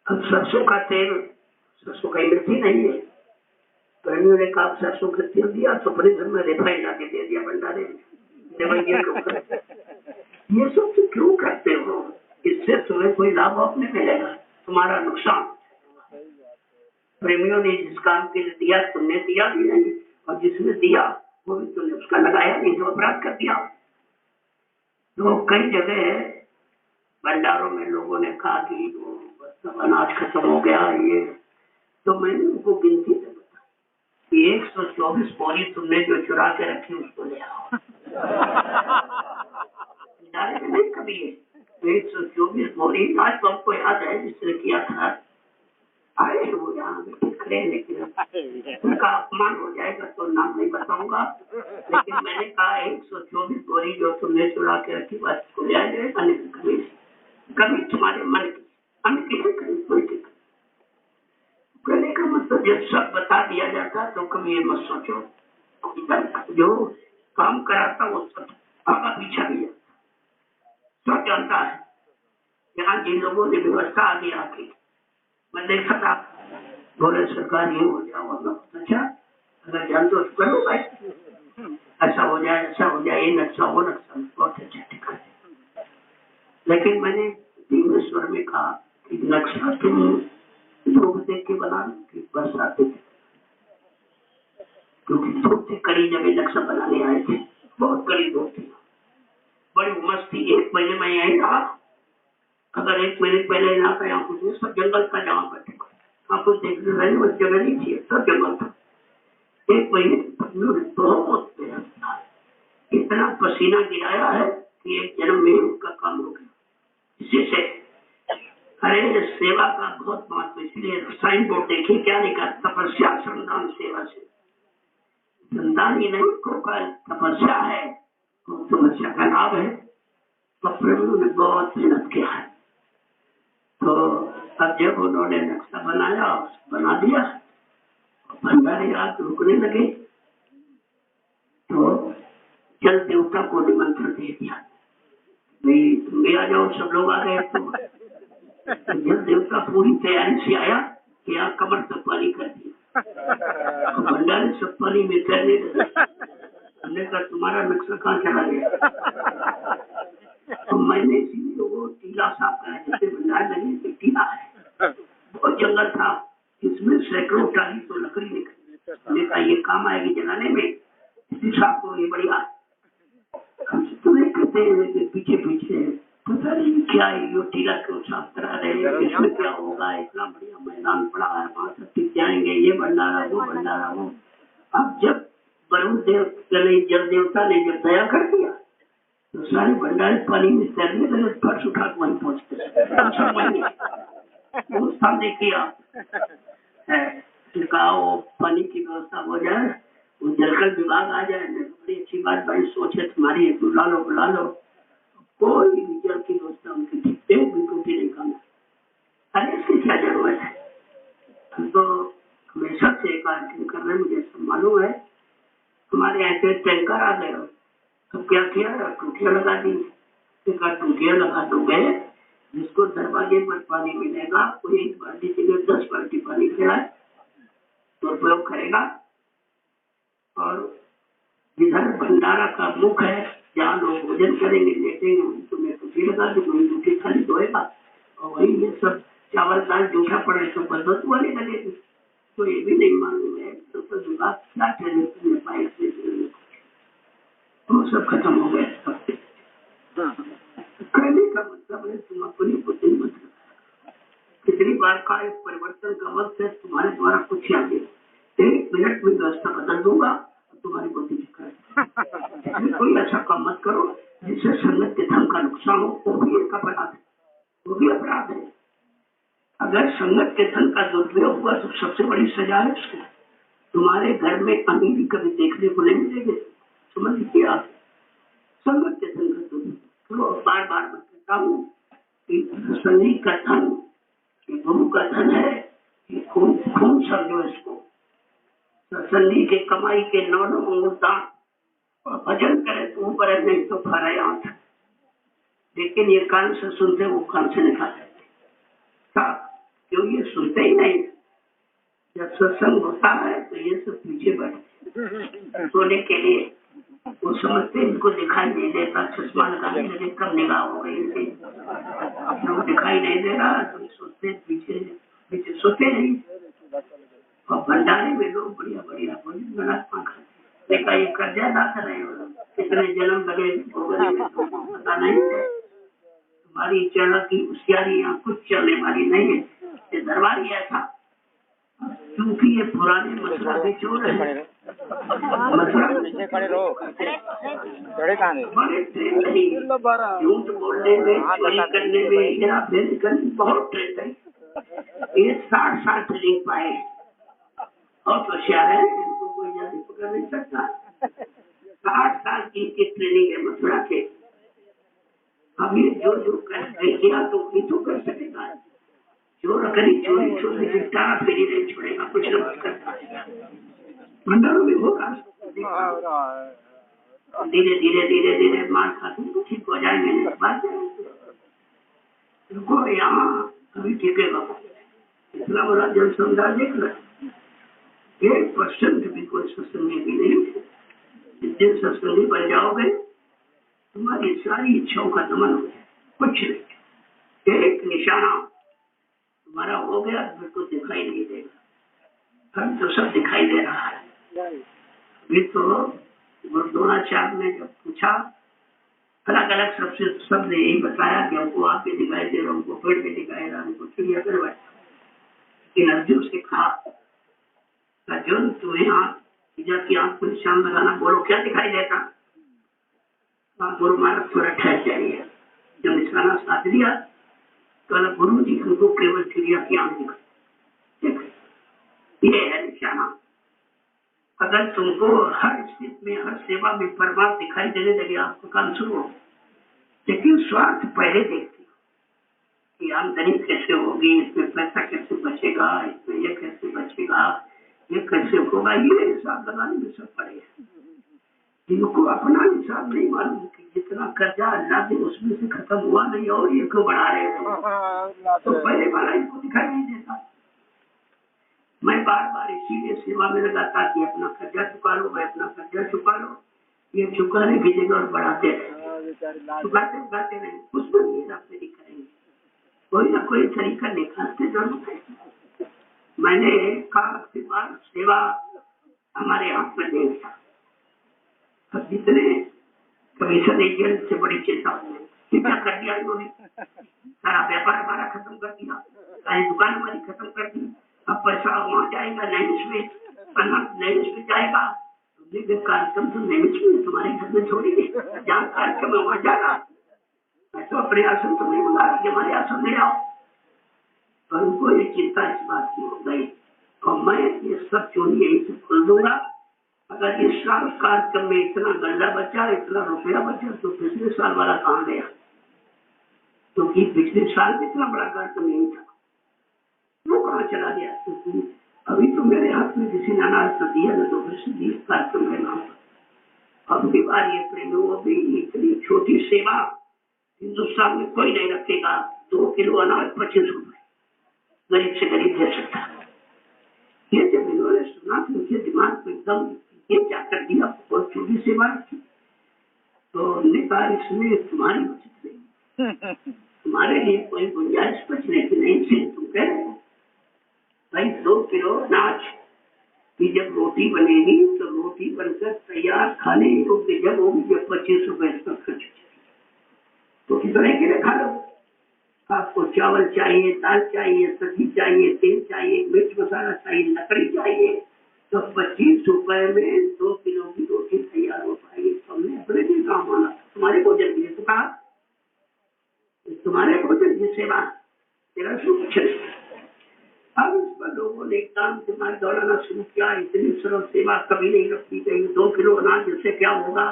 अब सरसों का तेल, सरसों का मिर्ची नहीं है, प्रेमियों ने कहा सरसों का तेल दिया तो अपने घर में रिफाइंड लाके दे दिया भंडारे में। ये सब तुम क्यों करते हो? इससे तुम्हें कोई लाभ नहीं मिलेगा, तुम्हारा नुकसान। प्रेमियों ने जिस काम के लिए दिया तुमने दिया भी नहीं, और जिसने दिया वो भी तूने उसका लगाया नहीं तो अपराध कर दिया। तो कई जगह भंडारों में लोगों ने कहा कि वो सब अनाज खत्म हो गया ये, तो मैंने उनको गिनती से बताया कि 124 बोरी तुमने जो चुरा के रखी उसको ले आओ। भंडारे में नहीं कभी है 124 बोरी। आज तो हमको याद है जिसने किया था, आए वो यहाँ खड़े, लेकिन उनका अपमान हो जाएगा तो नाम नहीं बताऊंगा। लेकिन मैंने कहा 124 बोरी जो तुमने चुरा के रखी बस को ले आए, कभी तुम्हारे मन की कहने का मतलब जब सब बता दिया जाता तो कभी ये मत सोचो जो काम कराता वो सब आगा पीछा भी जाता। सब जानता है यहाँ जिन लोगों ने व्यवस्था आगे आके मैं देखा था बोले सरकार ये हो जाओ, अच्छा अगर जान तो करो भाई, ऐसा हो जाए ऐसा हो जाए, ये नक्शा वो नक्शा, बहुत अच्छा ठीक है। लेकिन मैंने भीमेश्वर में कहा कि नक्शा तुम धूप देख के बना कि बरसात देख, क्योंकि धूप से कड़ी जब नक्शा बनाने आए थे बहुत कड़ी धूप थी, बड़ी उमस थी। 1 महीने में यही रहा, अगर 1 महीने पहले यहाँ पे यहाँ कुछ सब जंगल का जहाँ बैठे आपको देखने वाली वो जगह नहीं थी, सब जंगल था। 1 महीने बहुत इतना पसीना गिराया है कि एक जन्म में उनका काम हो गया। इसी से अरे सेवा का बहुत महत्व, इसलिए साइन बोर्ड देखिए क्या लिखा, तपस्या श्रमदान सेवा से। श्रमदान ही नहीं को तपस्या है, तपस्या का लाभ है। तो प्रभु ने बहुत मेहनत किया है। तो अब जब उन्होंने नक्शा बनाया बना दिया, भंडारी रात रुकने लगे तो जल देवता को निमंत्रण दे दिया, भाई तुम भी आ जाओ। सब लोग आ गए तो जल देवता पूरी तैयारी से आया कि यहाँ कमर तक पानी कर दिया, तो भंडारी सब पानी में तैरने लगे। हमने कहा तुम्हारा नक्शा कहाँ चला गया? तो मैंने इसीलिए वो टीला साफ करा, जैसे भंडार लगे तो टीला है, बहुत जंगल था, इसमें सैकड़ों टाली तो लकड़ी निकली। हमने कहा ये काम आएगी जलाने में, इसी साफ को ये बढ़िया। हम तो नहीं कहते हैं पीछे पीछे पता नहीं क्या है, ये टीला क्यों साफ करा रहे हैं, इसमें क्या होगा, इतना बढ़िया मैदान पड़ा है, वहां सब टिक जाएंगे, ये भंडारा वो भंडारा वो। अब जब वरुण देव जल देवता ने जब दया कर दिया तो सारे भंडारे पानी में तैरने लगे, फर्श उठा के वहीं पहुंचते। वो स्थान देखिए आप, कहा वो पानी की व्यवस्था हो जाए, वो जलकल विभाग आ जाए, बड़ी अच्छी बात भाई सोचे तुम्हारी, बुला लो। कोई भी जल की व्यवस्था उनकी ठीक, एक भी टूटी नहीं करना। अरे इसकी क्या जरूरत है? हम तो हमेशा से कार्यक्रम कर रहे हैं, मुझे सब मालूम है। हमारे यहाँ से टैंकर आ गए तो क्या किया, टूटियां लगा दी। टूटियां लगा दोगे, जिसको दरवाजे पर पानी मिलेगा वो 1 बाल्टी के लिए 10 बाल्टी पानी पिलाए तो उपयोग करेगा। और जिधर भंडारा का मुख है जहाँ लोग भोजन करेंगे लेटेंगे, तुम्हें टूटी लगा दी, वही टूटी खाली धोएगा और वही ये सब चावल दाल जूठा पड़े तो बदबू वाली लगेगी। तो ये भी नहीं मालूम है तो विभाग क्या ट्रेनिंग पाए, वो सब खत्म हो गया। कहने का मतलब है तुम अपनी बुद्धि मत रखो। कितनी बार का एक परिवर्तन का वक्त है, तुम्हारे द्वारा कुछ आगे 1 मिनट में व्यवस्था बदल दूंगा और तुम्हारी बुद्धि ठीक। कोई ऐसा काम मत करो जिससे संगत के धन का नुकसान हो, वो भी एक अपराध है, वो भी अपराध है। अगर संगत के धन का दुरुपयोग हुआ तो सबसे बड़ी सजा है उसकी। तुम्हारे घर में अमीरी कभी देखने को नहीं मिलेगी, समझ लीजिए आप। संगत के धन का दुरुपयोग बार मैं कहता हूँ कि सनी का धन, गुरु का धन है, ये खून समझो इसको। सनी के कमाई के 9 अंगुल दान और भजन करे तो ऊपर है, नहीं तो भरा आंख। लेकिन ये कान से सुनते वो कान से निकाल देते, क्यों ये सुनते ही नहीं। जब सत्संग होता है तो ये सब पीछे बैठते सोने के लिए, वो समझते इनको दिखाई नहीं देता, चश्मा लगाने लगे कब निगाह हो गई इनकी, लोग दिखाई नहीं दे रहा तो सोचते पीछे सोते नहीं। और भंडारे में लोग बढ़िया भोजन बना खा कर्जा अदा कर रहे हो, कितने जन्म लगे भोगने में तुमको पता नहीं है। तुम्हारी चालाकी होशियारी यहाँ कुछ चलने वाली नहीं है। ये दरबारी ऐसा, क्योंकि ये पुराने मथुरा के चोर है। मथुरा बड़े ट्रेन नहीं, झूठ बोलने में, चोरी करने में, हेरा फेरी करने में बहुत ट्रेन है। ये 60 साल ट्रेनिंग पाए और होशियार है, इनको कोई जल्दी पकड़ नहीं सकता। 60 साल की इनकी ट्रेनिंग है मथुरा के। अब ये जो जो कर किया तो भी तो कर सकेगा। चोर करी चोरी चोरी की टारा फेरी नहीं छोड़ेगा, कुछ न कुछ करता है। भंडारों में होगा, धीरे धीरे धीरे धीरे मार खाते तो ठीक हो जाएंगे। बात रुको, यहाँ अभी टिकेगा। इतना बड़ा जनसमुदाय देख लो, 1% भी कोई सत्संगी भी नहीं है। जिस दिन सत्संगी बन जाओगे तुम्हारी सारी इच्छाओं का दमन हो जाए, कुछ नहीं। एक निशाना तुम्हारा हो गया, बिल्कुल दिखाई नहीं देगा। हम तो सब दिखाई दे रहा है। अभी तो गुरुद्रोणाचार्य ने जब पूछा, अलग अलग शब्द यही बताया कि हमको आप भी दिखाई दे रहा, हमको पेड़ भी दिखाई दे रहा, हमको चिड़िया कर बैठा। लेकिन अर्जुन से कहा, अर्जुन तुम्हें की आंख को निशान लगाना, बोलो क्या दिखाई देता। गुरु महाराज थोड़ा ठहर जाइए। जब निशाना साध लिया तो गुरु जी हमको केवल चिड़िया की आंख दिखाई, ये है निशाना। अगर तुमको हर स्थिति में, हर सेवा में परमात्मा दिखाई देने लगे, आपको काम शुरू हो। लेकिन स्वार्थ पहले देखती कि आमदनी कैसे होगी, इसमें पैसा कैसे बचेगा, इसमें ये कैसे बचेगा, ये कैसे होगा, ये हिसाब लगाने में सब पड़े। इनको अपना हिसाब नहीं मालूम कि जितना कर्जा अल्लाह दे उसमें से खत्म हुआ नहीं और ये क्यों बढ़ा रहे हो। तो पहले वाला इनको दिखाई नहीं देता। मैं बार बार इसीलिए सेवा में लगा ताकि अपना कर्जा चुका लो, मैं अपना कर्जा चुका लो। ये चुकाने की जगह और बढ़ाते रहे, चुकाते उगाते रहे, कुछ तो नहीं रास्ते करेंगे, कोई ना कोई तरीका निकालते जरूर है। मैंने कहा सेवा हमारे हाथ में नहीं था। अब जितने कमीशन एजेंट से बड़ी चिंता हुई, क्या कर दिया इन्होंने, सारा व्यापार हमारा खत्म कर दिया, सारी दुकान हमारी खत्म कर दी। अब पैसा वहाँ जाएगा नैमिष में, नैमिष में जाएगा। तुमने कार्यक्रम तो नैमिष में तुम्हारे घर में छोड़ी नहीं, जहाँ कार्यक्रम है वहाँ जाना। मैं तो अपने आसन तो नहीं बुला रही, हमारे आसन ले आओ। पर उनको ये चिंता इस बात की हो गई और मैं ये सब चोरी यहीं से खोल दूंगा। अगर इस साल कार्यक्रम में इतना गंदा बचा, इतना रुपया बचा, तो पिछले साल वाला कहाँ गया, क्योंकि पिछले साल में इतना बड़ा कार्यक्रम नहीं था, वो कहाँ चला गया। क्योंकि अभी तो मेरे हाथ में किसी ने अनाज न दिया, न तो फिर कार्यक्रम में नाम। अब की बार ये प्रेमियों भी इतनी छोटी सेवा हिंदुस्तान में कोई नहीं रखेगा। 2 किलो अनाज 25 रुपए गरीब से गरीब दे सकता है। ये जब इन्होंने सुना तो उनके दिमाग में एकदम ये क्या कर दिया, बहुत छोटी सेवा रखी। तो हमने कहा इसमें तुम्हारी बचत नहीं, तुम्हारे लिए कोई गुंजाइश बचने की नहीं थी। तुम कह रहे हो भाई 2 किलो अनाज की जब रोटी बनेगी तो रोटी बनकर तैयार खाने योग्य जब होगी, जब 25 रुपए इसका खर्च तो कितने के लिए खा लो। आपको चावल चाहिए, दाल चाहिए, सब्जी चाहिए, तेल चाहिए, मिर्च मसाला चाहिए, लकड़ी चाहिए, तो 25 रुपए में 2 किलो की रोटी तैयार हो पाएगी। तो हमने अपने लिए काम माना, तुम्हारे भोजन के लिए तो कहा, तुम्हारे भोजन की सेवा तेरा सुख। अब इस पर लोगों ने काम दिमाग दौड़ाना शुरू किया। इतनी सरल सेवा कभी नहीं रखी गई। 2 किलो अनाज जिससे क्या होगा,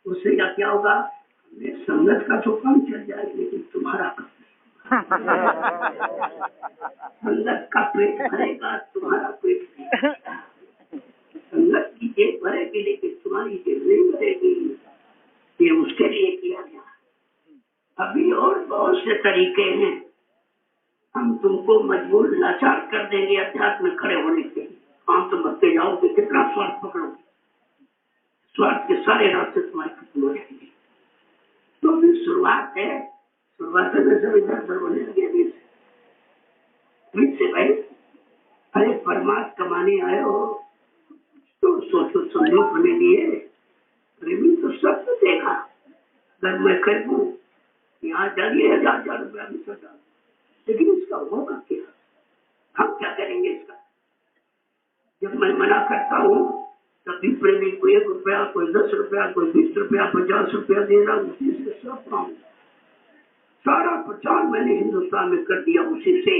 उससे क्या होगा, संगत का तो काम चल जाए, लेकिन तुम्हारा संगत का पेट भरेगा, तुम्हारा पेट संगत की जेब भरेगी, लेकिन तुम्हारी जेब नहीं भरेगी। ये उसके लिए किया गया। अभी और बहुत से तरीके हैं, हम तुमको मजबूर लाचार कर देंगे अध्यात्म में खड़े होने के। हम तुम बढ़ते जाओगे, कितना स्वार्थ पकड़ोगे, स्वार्थ के सारे रास्ते तुम्हारे खत्म हो जाएंगे। तो फिर शुरुआत है, शुरुआत में सब इधर उधर होने लगे। से भाई अरे परमात्मा कमाने आए हो तो सोचो संयोग होने लिए प्रेमी तो सब तो देखा, अगर मैं खरीदूं यहाँ डालिए 1000 रुपया भी डाल, लेकिन इसका होगा क्या, हम क्या करेंगे इसका। जब मैं मना करता हूँ तभी प्रेमी को 1 रुपया, कोई 10 रुपया, कोई 20 रुपया, 50 रुपया दे रहा, उसी से सब काम, सारा प्रचार मैंने हिंदुस्तान में कर दिया उसी से,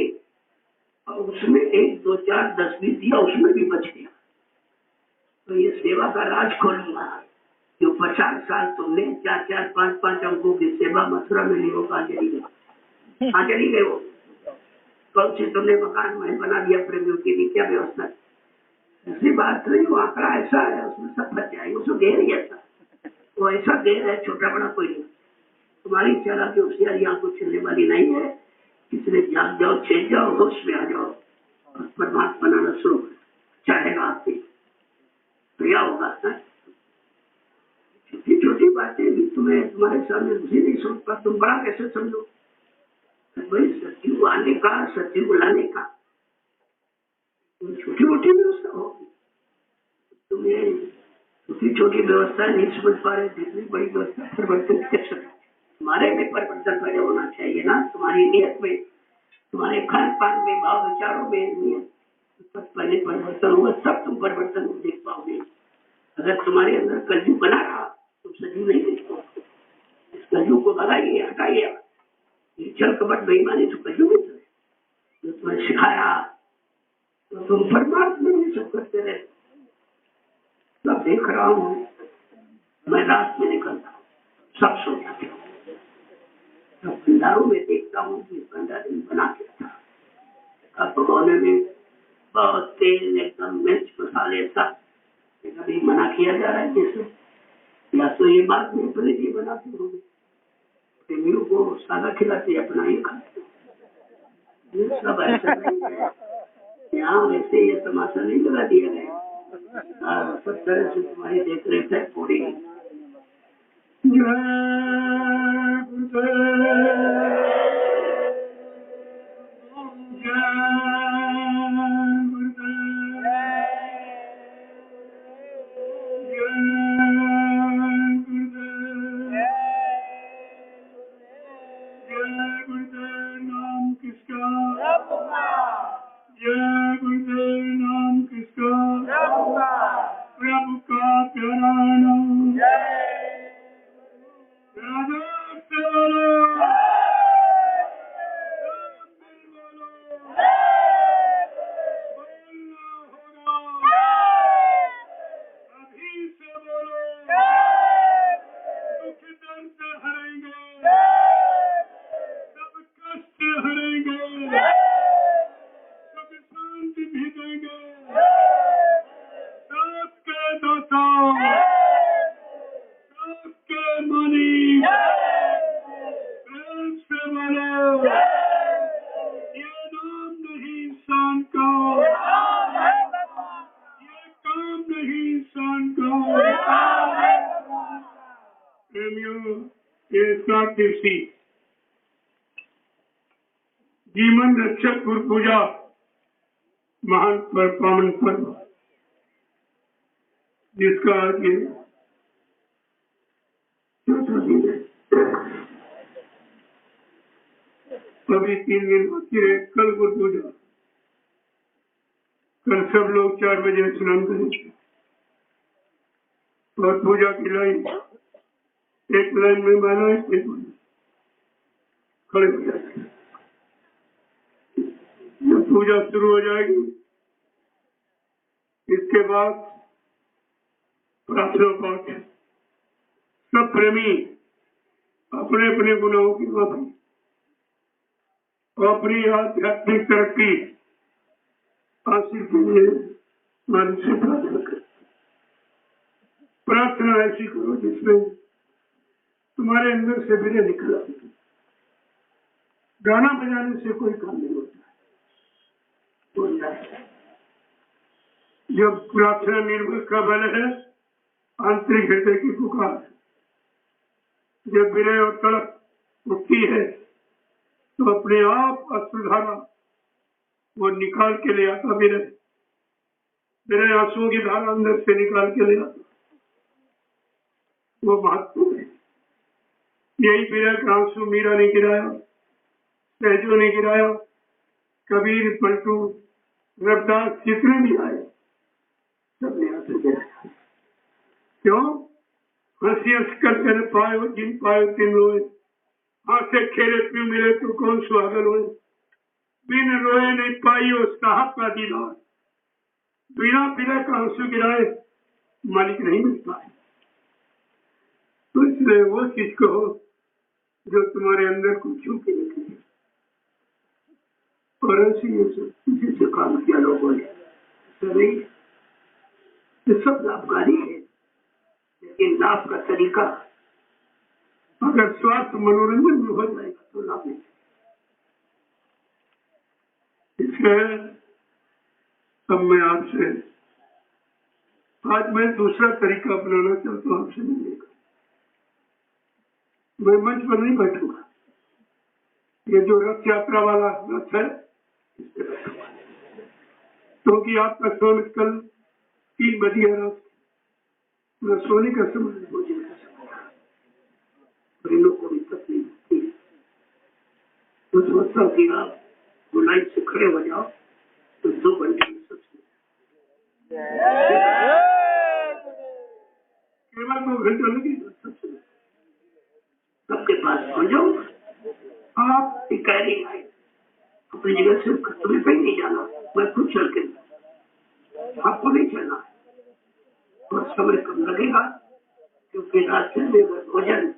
और उसमें 1, 2, 4, 10 भी दिया, उसमें भी बच गया। तो ये सेवा का राज खोलूंगा। जो 50 साल तुमने 4, 4, 5 अंकों की सेवा मथुरा में नहीं हो, कहाँ चली गई, कहाँ चली गई वो। कौन सी तुमने मकान में बना दिया प्रेमियों के लिए, क्या व्यवस्था। दूसरी बात नहीं, वो आंकड़ा ऐसा है उसमें सब बच जाएंगे, उसमें घेर ही ऐसा, वो ऐसा घेर है, छोटा बड़ा कोई नहीं। तुम्हारी चला की होशियारी यहाँ को चलने वाली नहीं है, इसलिए जाग जाओ, चेत जाओ, होश में आ जाओ और परमात्मा बनाना शुरू करो, चाहेगा आपकी तो क्या होगा। छोटी छोटी बातें भी तुम्हें तुम्हारे सामने मुझे नहीं समझ पा, तुम बड़ा कैसे समझो। भाई सचिव आने का, सचिव बुलाने का छोटी मोटी व्यवस्था होगी, तुम्हें छोटी छोटी व्यवस्था नहीं समझ पा रहे, जितनी बड़ी व्यवस्था परिवर्तन कैसे, तुम्हारे में परिवर्तन पहले होना चाहिए ना, तुम्हारी नियत में, तुम्हारे खान पान में, भाव विचारों में नियत सब पहले परिवर्तन हुआ, तब तुम परिवर्तन देख पाओगे। अगर तुम्हारे अंदर कलयुग बना रहा तुम सजीव नहीं देख पाओगे। इस कलयुग को भगाइए, हटाइए, ये चल कपट बेईमानी तो कलयुग है, जो तुम्हें सिखाया तो तुम परमात्मा में सब करते रहे। सब देख रहा हूँ मैं, रात में निकलता हूँ सब सोचता हूँ, सब भंडारों में देखता हूँ कि भंडारे बना के रखा, अब भगोने में बहुत तेल, एकदम मिर्च मसाले सब, कभी मना किया जा रहा है जैसे, या तो ये बात नहीं अपने लिए बनाते होंगे, प्रेमियों को सादा खिलाते अपना ही खाते, ये सब ऐसा नहीं है। यहाँ वैसे ये तमाशा नहीं लगा दिया गया, सब तरह से तुम्हारी देख रेख है पूरी। प्रभु का प्यारा नाम, जीवन रक्षक गुरु पूजा महान पावन पर्व, जिसका आज चौथा दिन है। अभी 3 दिन बाकी रहे, कल गुरु पूजा, कल सब लोग 4 बजे स्नान करेंगे और पूजा की लाइन, एक लाइन में माना खड़े हो जाते, जब पूजा शुरू हो जाएगी इसके बाद प्रार्थना पाठ, सब प्रेमी अपने अपने गुनाहों की माफी, अपनी आध्यात्मिक तरक्की हासिल के लिए मन से प्रार्थना करें। प्रार्थना ऐसी करो जिसमें तुम्हारे अंदर से विनय निकला। गाना बजाने से कोई काम नहीं होता है। जब प्रार्थना निर्मल का बल है, आंतरिक हृदय की पुकार, जब विनय और तड़प उठती है तो अपने आप अश्रुधारा वो निकाल के ले आता, विनय आंसुओं की धारा अंदर से निकाल के ले आता। वो महत्वपूर्ण है। यही विरह का आंसू मीरा ने गिराया, सहजो ने गिराया, कबीर, पलटू, रविदास जितने भी आए सबने आंसू गिराया। क्यों? हंसी हंस कर तेरे पायो जिन पायो तिन रोए, आंखें खेले क्यों मिले तो कौन सुहागल होए, बिन रोए नहीं पाइयो साहब का दीदार, बिना विरह का आंसू गिराए मालिक नहीं मिल पाए। तो इसलिए वो चीज कहो जो तुम्हारे अंदर को छू के निकले। और ऐसी जो काम किया लोगों ने, सभी ये सब लाभकारी है, लेकिन लाभ का तरीका अगर स्वास्थ्य मनोरंजन में हो जाएगा तो लाभ नहीं। इसलिए अब मैं आपसे आज मैं दूसरा तरीका अपनाना चाहता हूँ आपसे मिलने का। मैं मंच पर नहीं बैठूंगा, ये जो रथ यात्रा वाला रथ है इस पे बैठूंगा, क्योंकि आपका सोने कल 3 बजे रात न सोने का समय न भोजन का समय, इन को भी तकलीफ होती है। तो सोचता हूँ कि आप बुलाई से खड़े हो जाओ तो 2 घंटे में सबसे केवल 2 घंटे लगेगा, सबसे सबके पास पहुंच जाऊंगा। आप इकाई आए अपनी जगह से तुम्हें कहीं नहीं जाना, मैं खुद चल के आपको नहीं चलना और समय कम लगेगा, क्योंकि रास्ते में भोजन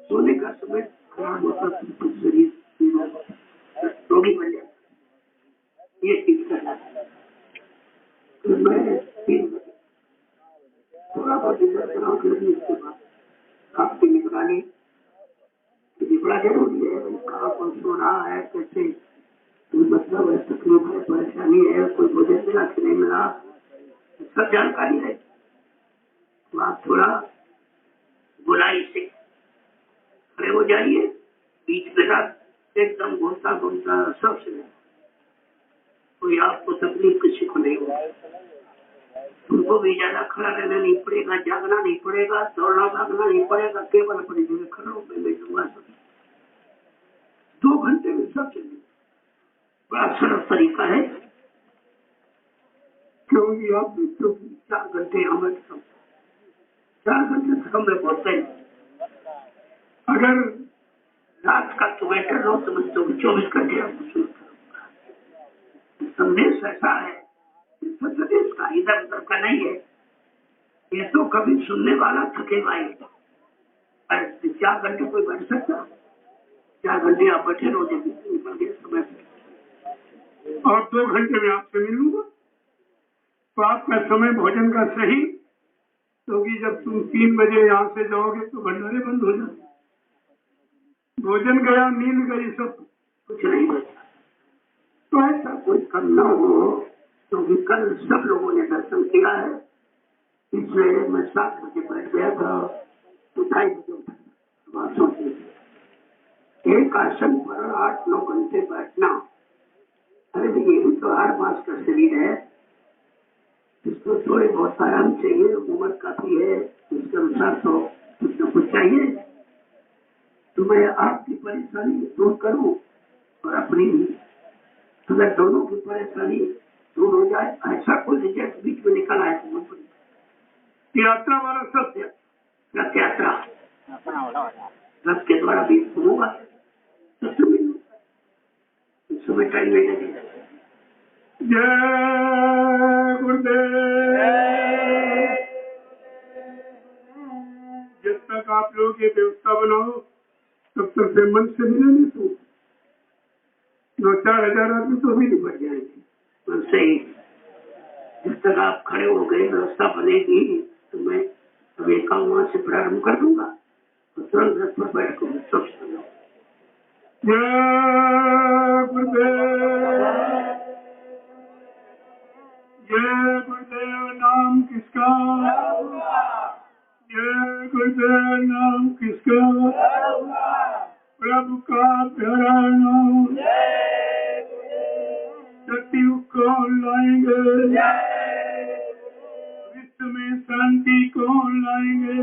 सोने का समय खराब होता तो शरीर रोगी बन जाता। ये चीज करना तो मैं 3 बजे थोड़ा बहुत इंतजार करूंगी, इसके बाद आपकी निगरानी बड़ा जरूरी है। कहाँ कौन सो रहा है, कैसे मतलब है, तकलीफ है, परेशानी है, कोई भोजन मिला कि नहीं मिला, सब जानकारी है। तो आप थोड़ा बुलाई से खड़े हो जाइए, बीच में रात एकदम घूमता घूमता सबसे कोई आपको तकलीफ किसी को नहीं होगा। तुमको भी ज्यादा खड़ा रहना नहीं पड़ेगा, जागना नहीं पड़ेगा, दौड़ना भागना नहीं पड़ेगा, केवल अपनी जगह खड़ा होकर बैठूंगा। 2 घंटे में सब चलेगा। बड़ा सरल तरीका है, क्योंकि आप देखो 4 घंटे यहाँ बैठता हूँ, 4 घंटे से कम में पहुंचते हैं। अगर रात का तो बैठे रहो तो मैं 24 घंटे आपको सुनता रहूंगा। संदेश ऐसा है, संदेश का इधर उधर का नहीं है, ये तो कभी सुनने वाला थकेगा ही। 4 घंटे कोई बैठ सकता, 4 घंटे आप बैठे रहो, निकल गए समय और 2 घंटे में आपसे मिलूंगा। तो आपका समय भोजन का सही, क्योंकि जब तुम 3 बजे यहाँ से जाओगे तो भंडारे बंद हो जाए, भोजन गया, नींद गई, सब कुछ नहीं बचा। तो ऐसा कोई कम न हो, क्योंकि कल सब लोगों ने दर्शन किया है, इसलिए मैं 7 बजे बैठ गया था, तो 2:30 बजे उठा। सोचिए एक आसन पर 8-9 घंटे बैठना, अरे देखिए तो 8 मास का शरीर है, इसको थोड़े बहुत आराम चाहिए, उम्र काफी है, उसके अनुसार तो कुछ न कुछ चाहिए। तो मैं आपकी परेशानी दूर करूं और अपनी भी, अगर दोनों की परेशानी दूर हो जाए, ऐसा कोई रिजल्ट बीच में निकल आए तो यात्रा वाला सत्य रथ यात्रा रथ के द्वारा भी होगा, समय टाइम नहीं लगेगा। जय गुरुदेव। जब तक आप लोग ये व्यवस्था बनाओ तब तक से मन से मिले नहीं, तो 2-4 हजार आदमी तो भी नहीं बढ़ जाएंगे मन से ही। जब तक आप खड़े हो गए, व्यवस्था बनेगी, तो मैं अब एकावन से प्रारंभ कर दूंगा तो तुरंत रथ पर बैठ कर सब सुनो। जय गुरुदेव। जय गुरुदेव नाम किसका, जय गुरुदेव नाम किसका, प्रभु का प्यारा नाम, सतयुग को लाएंगे, विश्व में शांति शांति कौन लाएंगे?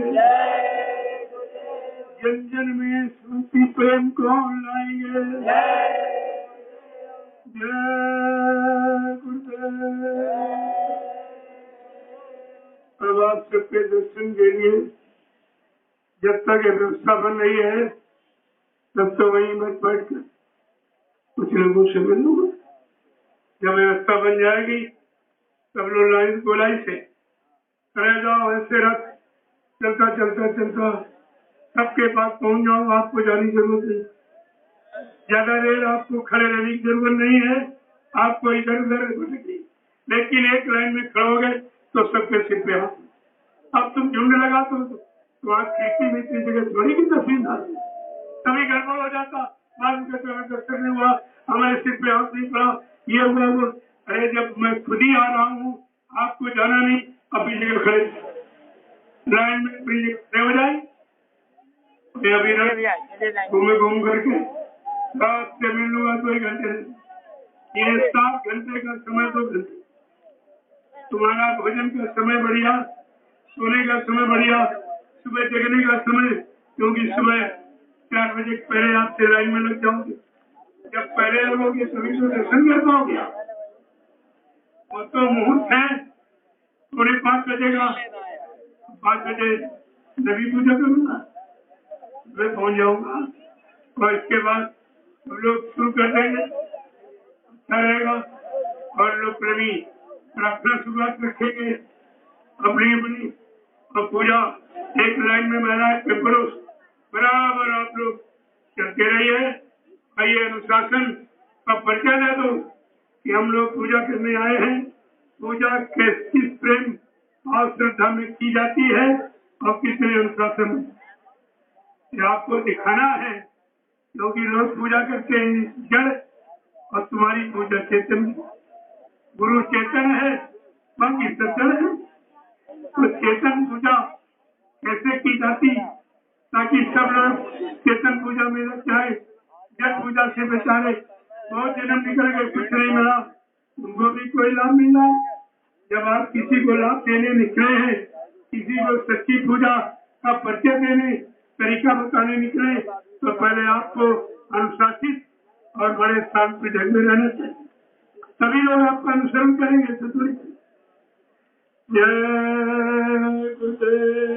जन जन में शांति प्रेम कौन लाएंगे? जय गुरुदेव। अब आप सबके दर्शन के लिए जब तक ये व्यवस्था बन रही है तब तो वहीं मत बैठ कर कुछ लोगों से मिल लूंगा। जब व्यवस्था बन जाएगी सब लोग लाइन गोलाई से खड़े जाओ, ऐसे रख चलता चलता चलता सबके पास पहुंच जाओ। आपको जाने की जरूरत नहीं, ज्यादा देर आपको खड़े रहने की जरूरत नहीं है। आपको इधर उधर भटकनी, लेकिन एक लाइन में खड़े हो गए तो सबके सिर पे हाथ। अब तुम झुंड लगा तो आज खिड़की में इतनी जगह थोड़ी की तस्वीर डाल, तभी गड़बड़ हो जाता। मालूम कहते हमें दर्शन नहीं हुआ, हमारे सिर पे हाथ नहीं पड़ा, ये हुआ वो। अरे जब मैं खुद ही आ रहा हूँ, आपको जाना नहीं, अपनी जगह खड़े लाइन में अपनी जगह खड़े हो जाए। अभी घूम करके रात से मिल लूंगा तो 1 घंटे, ये 7 घंटे का समय 2 घंटे। तुम्हारा भोजन का समय बढ़िया, सोने का समय बढ़िया, सुबह जगने का समय, क्योंकि सुबह 4 बजे पहले आपसे लाइन में लग जाओगे। जब पहले लगोगे तभी तो दर्शन कर पाओगे। वो तो मुहूर्त है 5:45 बजेगा, 5 बजे नदी पूजा करूंगा, मैं पहुंच जाऊंगा और इसके बाद हम लोग शुरू कर देंगे। अच्छा रहेगा और लोग प्रेमी प्रार्थना शुरुआत रखेंगे अपनी अपनी, और पूजा एक लाइन में महिला के पुरुष बराबर आप लोग चलते रहिए। आइए अनुशासन का परिचय दे दो कि हम लोग पूजा करने आए हैं। पूजा किस प्रेम और श्रद्धा में की जाती है और कितने अनुशासन में, ये आपको दिखाना है। क्योंकि लोग पूजा करते हैं जड़ और तुम्हारी पूजा चेतन। गुरु चेतन है, बाकी सचल है। तो चेतन पूजा कैसे की जाती ताकि सब लोग चेतन पूजा में लग जाए, जड़ पूजा से बचा रहे। बहुत जन्म निकल गए, कुछ नहीं मिला, उनको भी कोई लाभ मिल रहा है। जब आप किसी को लाभ देने निकले हैं, किसी को सच्ची पूजा का परिचय देने तरीका बताने निकले, तो पहले आपको अनुशासित और बड़े शांति ढंग में रहना चाहिए, तभी लोग आपका अनुसरण करेंगे। जय गुरुदेव।